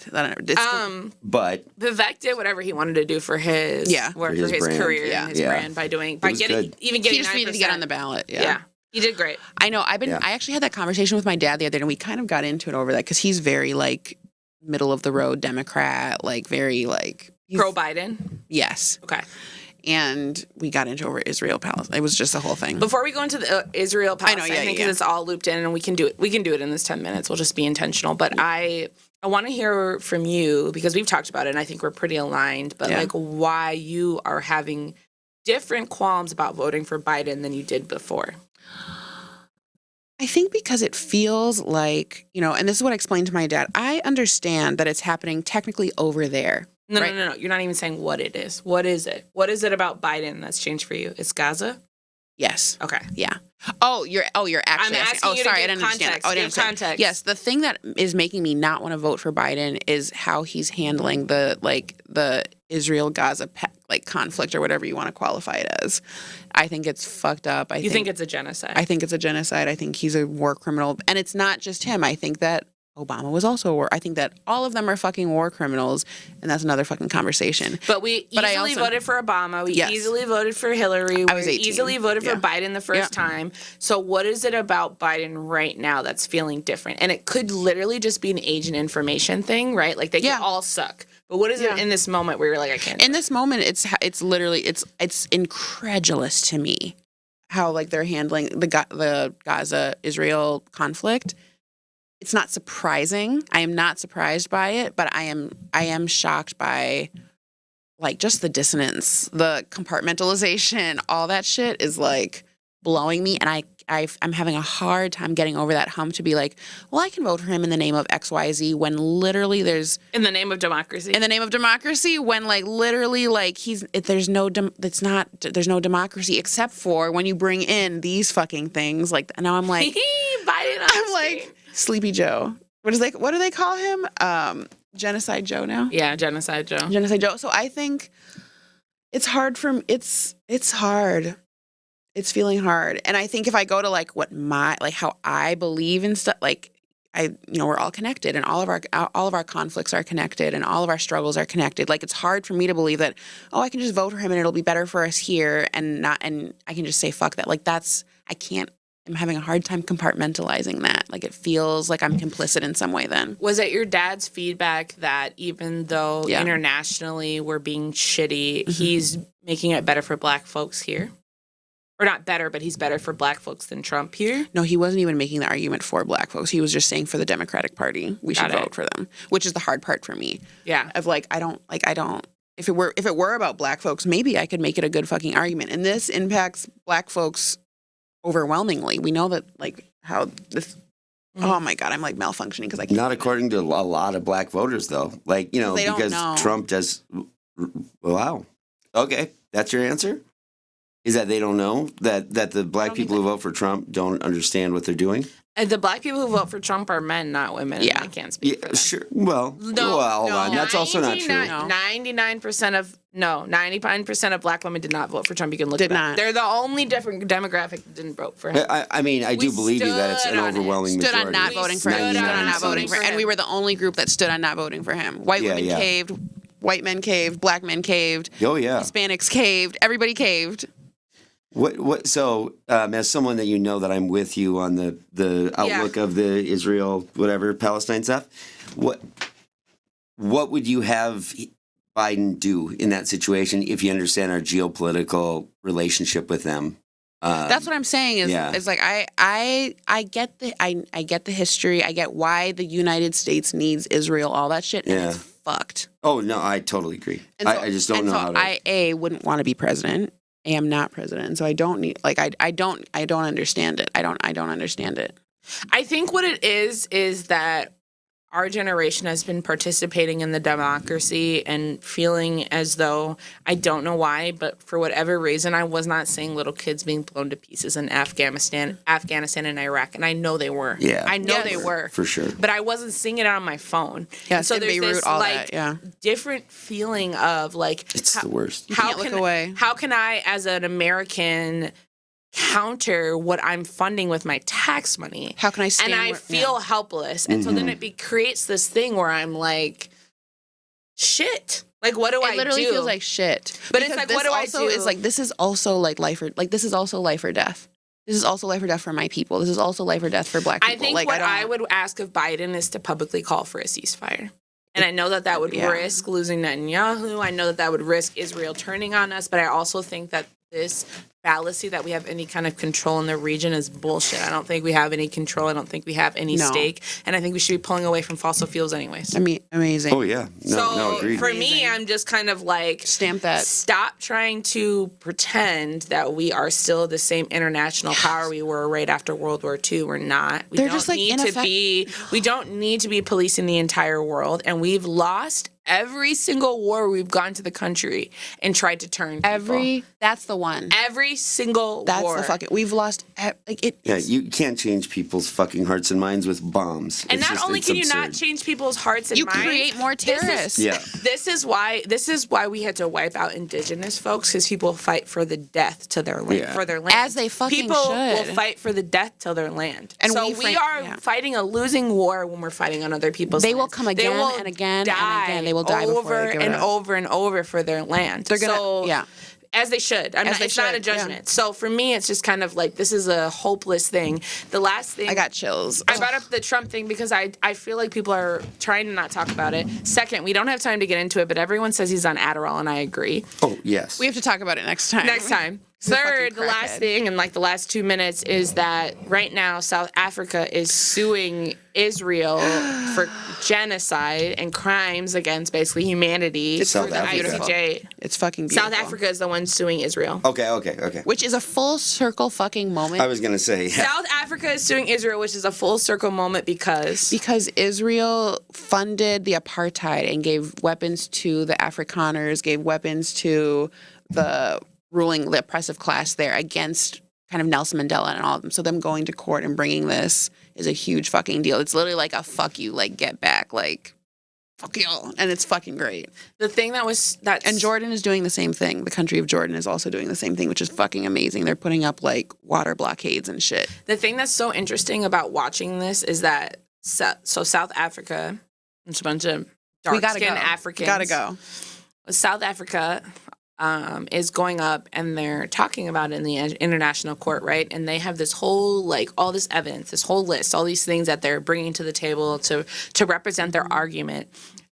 But Vivek did whatever he wanted to do for his for his brand. career and his brand by getting he just needed to get on the ballot. Yeah. He did great. I know. I actually had that conversation with my dad the other day, and we kind of got into it over that because he's very like middle of the road Democrat, like very like pro Biden. Yes. Okay. And we got into over Israel Palestine. It was just a whole thing. Before we go into the Israel Palestine, I think it's all looped in, and we can do it. We can do it in this 10 minutes. We'll just be intentional. But I want to hear from you because we've talked about it, and I think we're pretty aligned. But like, why you are having different qualms about voting for Biden than you did before? I think because it feels like, and this is what I explained to my dad. I understand that it's happening technically over there. No. You're not even saying what it is. What is it? What is it about Biden that's changed for you? It's Gaza? Yes. Okay. Yeah. Oh, you're actually I'm asking you to sorry, give I didn't understand. Give context. Yes, the thing that is making me not want to vote for Biden is how he's handling the Israel-Gaza conflict or whatever you want to qualify it as. I think it's fucked up. You think it's a genocide? I think it's a genocide. I think he's a war criminal. And it's not just him. I think that Obama was also a war. I think that all of them are fucking war criminals, and that's another fucking conversation. But we easily voted for Obama. We easily voted for Hillary. I was 18. Easily voted for Biden the first time. So what is it about Biden right now that's feeling different? And it could literally just be an age and information thing, right? Like they can all suck. But what is it in this moment where you're like, I can't? In this moment, it's literally it's incredulous to me how like they're handling the Gaza-Israel conflict. It's not surprising. I am not surprised by it, but I am shocked by like just the dissonance, the compartmentalization, all that shit is like blowing me, and I'm having a hard time getting over that hump to be like, well, I can vote for him in the name of XYZ when literally there's in the name of democracy. In the name of democracy, when like literally like there's no democracy except for when you bring in these fucking things. Like now I'm like Biden. I'm like Sleepy Joe. What do they call him? Genocide Joe now? Yeah, Genocide Joe. Genocide Joe. So I think it's hard it's hard. It's feeling hard. And I think if I go to like how I believe in stuff, like we're all connected and all of our conflicts are connected and all of our struggles are connected. Like it's hard for me to believe that, I can just vote for him and it'll be better for us here and I can just say fuck that. Like I can't I'm having a hard time compartmentalizing that. Like it feels like I'm complicit in some way then. Was it your dad's feedback that even though internationally we're being shitty, he's making it better for black folks here? Or not better, but he's better for black folks than Trump here? No, he wasn't even making the argument for black folks. He was just saying for the Democratic Party, we should vote for them, which is the hard part for me. Yeah. Of like, I don't. If it were about black folks, maybe I could make it a good fucking argument. And this impacts black folks overwhelmingly. We know that, like, how this. Oh my God, I'm like malfunctioning because I can't. Not according to a lot of black voters, though. Like, you know, because Trump does. Wow. Okay, that's your answer? Is that they don't know? That the black people who vote for Trump don't understand what they're doing? And the black people who vote for Trump are men, not women. Yeah. I can't speak for them. Sure. Well, hold on. That's also not true. 99% of black women did not vote for Trump. You can look it up. They're the only different demographic that didn't vote for him. I mean, I do believe you that it's an overwhelming majority. Stood on not voting for him. And we were the only group that stood on not voting for him. White women caved. White men caved. Black men caved. Oh, yeah. Hispanics caved. Everybody caved. What? So, as someone that you know that I'm with you on the outlook of the Israel, whatever, Palestine stuff, what would you have Biden do in that situation if you understand our geopolitical relationship with them? That's what I'm saying. Is like I get the history. I get why the United States needs Israel. All that shit. And it's fucked. Oh no, I totally agree. So, I just don't know how to. I wouldn't want to be president. I am not president, so I don't need. Like I don't understand it. I don't understand it. I think what it is that our generation has been participating in the democracy and feeling as though, I don't know why, but for whatever reason, I was not seeing little kids being blown to pieces in Afghanistan and Iraq. And I know they were. Yeah. I know they were. For sure. But I wasn't seeing it on my phone. Yeah, so there's Beirut, this all like that, different feeling of like. It's the worst. You can't look away. How can I, as an American, counter what I'm funding with my tax money? How can I stand? And I feel helpless. And so then it creates this thing where I'm like, shit. Like, what do I do? It literally feels like shit. But it's like, what do I do? Is like, this is also like life or this is also life or death. This is also life or death for my people. This is also life or death for black people. I think what I would ask of Biden is to publicly call for a ceasefire. And I know that would risk losing Netanyahu. I know that would risk Israel turning on us. But I also think that this fallacy that we have any kind of control in the region is bullshit. I don't think we have any control. I don't think we have any stake. And I think we should be pulling away from fossil fuels anyways. I mean, amazing. Oh, yeah. No, agreed. For me, I'm just kind of like... Stamp that. Stop trying to pretend that we are still the same international power we were right after World War II. We're not. We don't need to be policing the entire world. And we've lost every single war we've gone to the country and tried to turn people. That's the one. Every single war. That's the fucking. We've lost. Yeah, you can't change people's fucking hearts and minds with bombs. And not only can you not change people's hearts and minds, you create more terrorists. This is why we had to wipe out indigenous folks, because people fight for the death to their land, for their land. As they fucking people should. will fight for the death to their land. And so we are fighting a losing war when we're fighting on other people's They lands. will come again and again and again. They will die over and over and over for their land. They're gonna, as they should. It's not a judgment. Yeah. So for me, it's just kind of like, this is a hopeless thing. The last thing... I got chills. I brought up the Trump thing because I feel like people are trying to not talk about it. Second, we don't have time to get into it, but everyone says he's on Adderall, and I agree. Oh, yes. We have to talk about it next time. Third, the last thing in like the last 2 minutes is that right now South Africa is suing Israel for genocide and crimes against basically humanity. It's through the ICJ. It's fucking beautiful. South Africa is the one suing Israel. Okay. Which is a full circle fucking moment. I was going to say. South Africa is suing Israel, which is a full circle moment because Israel funded the apartheid and gave weapons to the Afrikaners, gave weapons to the oppressive class there against kind of Nelson Mandela and all of them. So them going to court and bringing this is a huge fucking deal. It's literally like a fuck you, like get back, like fuck you. And it's fucking great. The thing and Jordan is doing the same thing. The country of Jordan is also doing the same thing, which is fucking amazing. They're putting up like water blockades and shit. The thing that's so interesting about watching this is that South Africa, it's a bunch of dark-skinned Africans. Gotta go. South Africa is going up and they're talking about it in the international court, right? And they have this whole, like, all this evidence, this whole list, all these things that they're bringing to the table to represent their argument.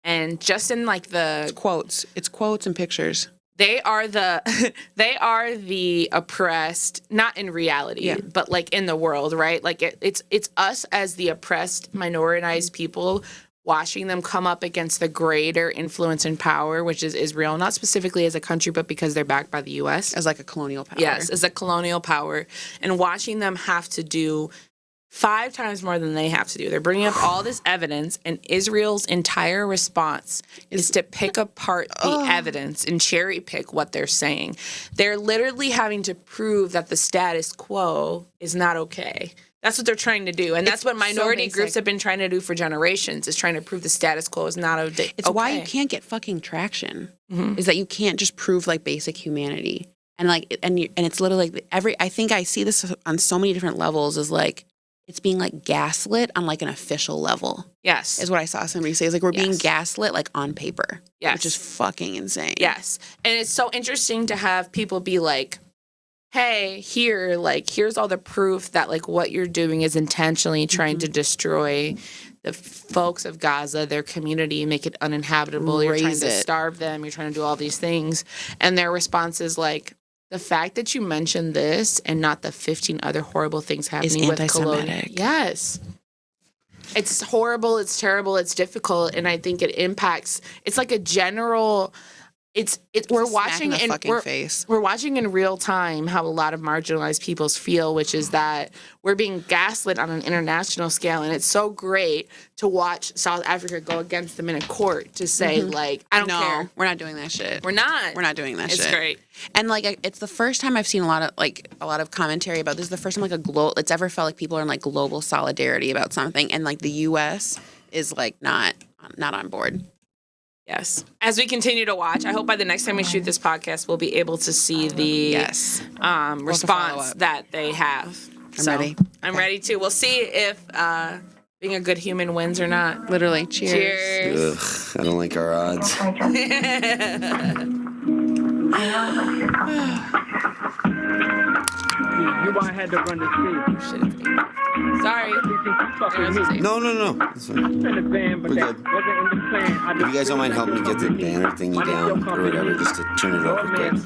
And just in, like, It's quotes and pictures. they are the oppressed, not in reality, but like in the world, right? Like it's us as the oppressed, minoritized people, watching them come up against the greater influence and power, which is Israel, not specifically as a country, but because they're backed by the U.S. As like a colonial power. Yes, as a colonial power, and watching them have to do 5 times more than they have to do. They're bringing up all this evidence, and Israel's entire response is to pick apart the evidence and cherry pick what they're saying. They're literally having to prove that the status quo is not okay. That's what they're trying to do, and that's what minority groups have been trying to do for generations, is trying to prove the status quo is not okay. It's why you can't get fucking traction, is that you can't just prove, like, basic humanity. And, like, and it's literally, like, I think I see this on so many different levels, is, like, it's being, like, gaslit on, like, an official level. Yes. Is what I saw somebody say. It's like, we're being gaslit, like, on paper. Yes. Which is fucking insane. Yes. And it's so interesting to have people be like, hey, here, like, here's all the proof that, like, what you're doing is intentionally trying to destroy the folks of Gaza, their community, make it uninhabitable. You're trying to starve them. You're trying to do all these things. And their response is like, the fact that you mentioned this and not the 15 other horrible things happening with colonial. Yes. It's horrible. It's terrible. It's difficult. And I think it impacts, it's like a general, we're watching we're watching in real time how a lot of marginalized people feel, which is that we're being gaslit on an international scale, and it's so great to watch South Africa go against them in a court to say, like, I don't care. We're not doing that shit. We're not doing that shit. It's great. And, like, it's the first time I've seen a lot of commentary about this. Is the first time, like, it's ever felt like people are in, like, global solidarity about something, and, like, the U.S. is, like, not on board. Yes. As we continue to watch, I hope by the next time we shoot this podcast, we'll be able to see the response that they have. I'm ready too. We'll see if being a good human wins or not. Literally. Cheers. Ugh, I don't like our odds. You I had to run the street. Sorry. No. It's fine. We're good. If you guys don't mind helping me get the banner thingy down or whatever, just to turn it over, good.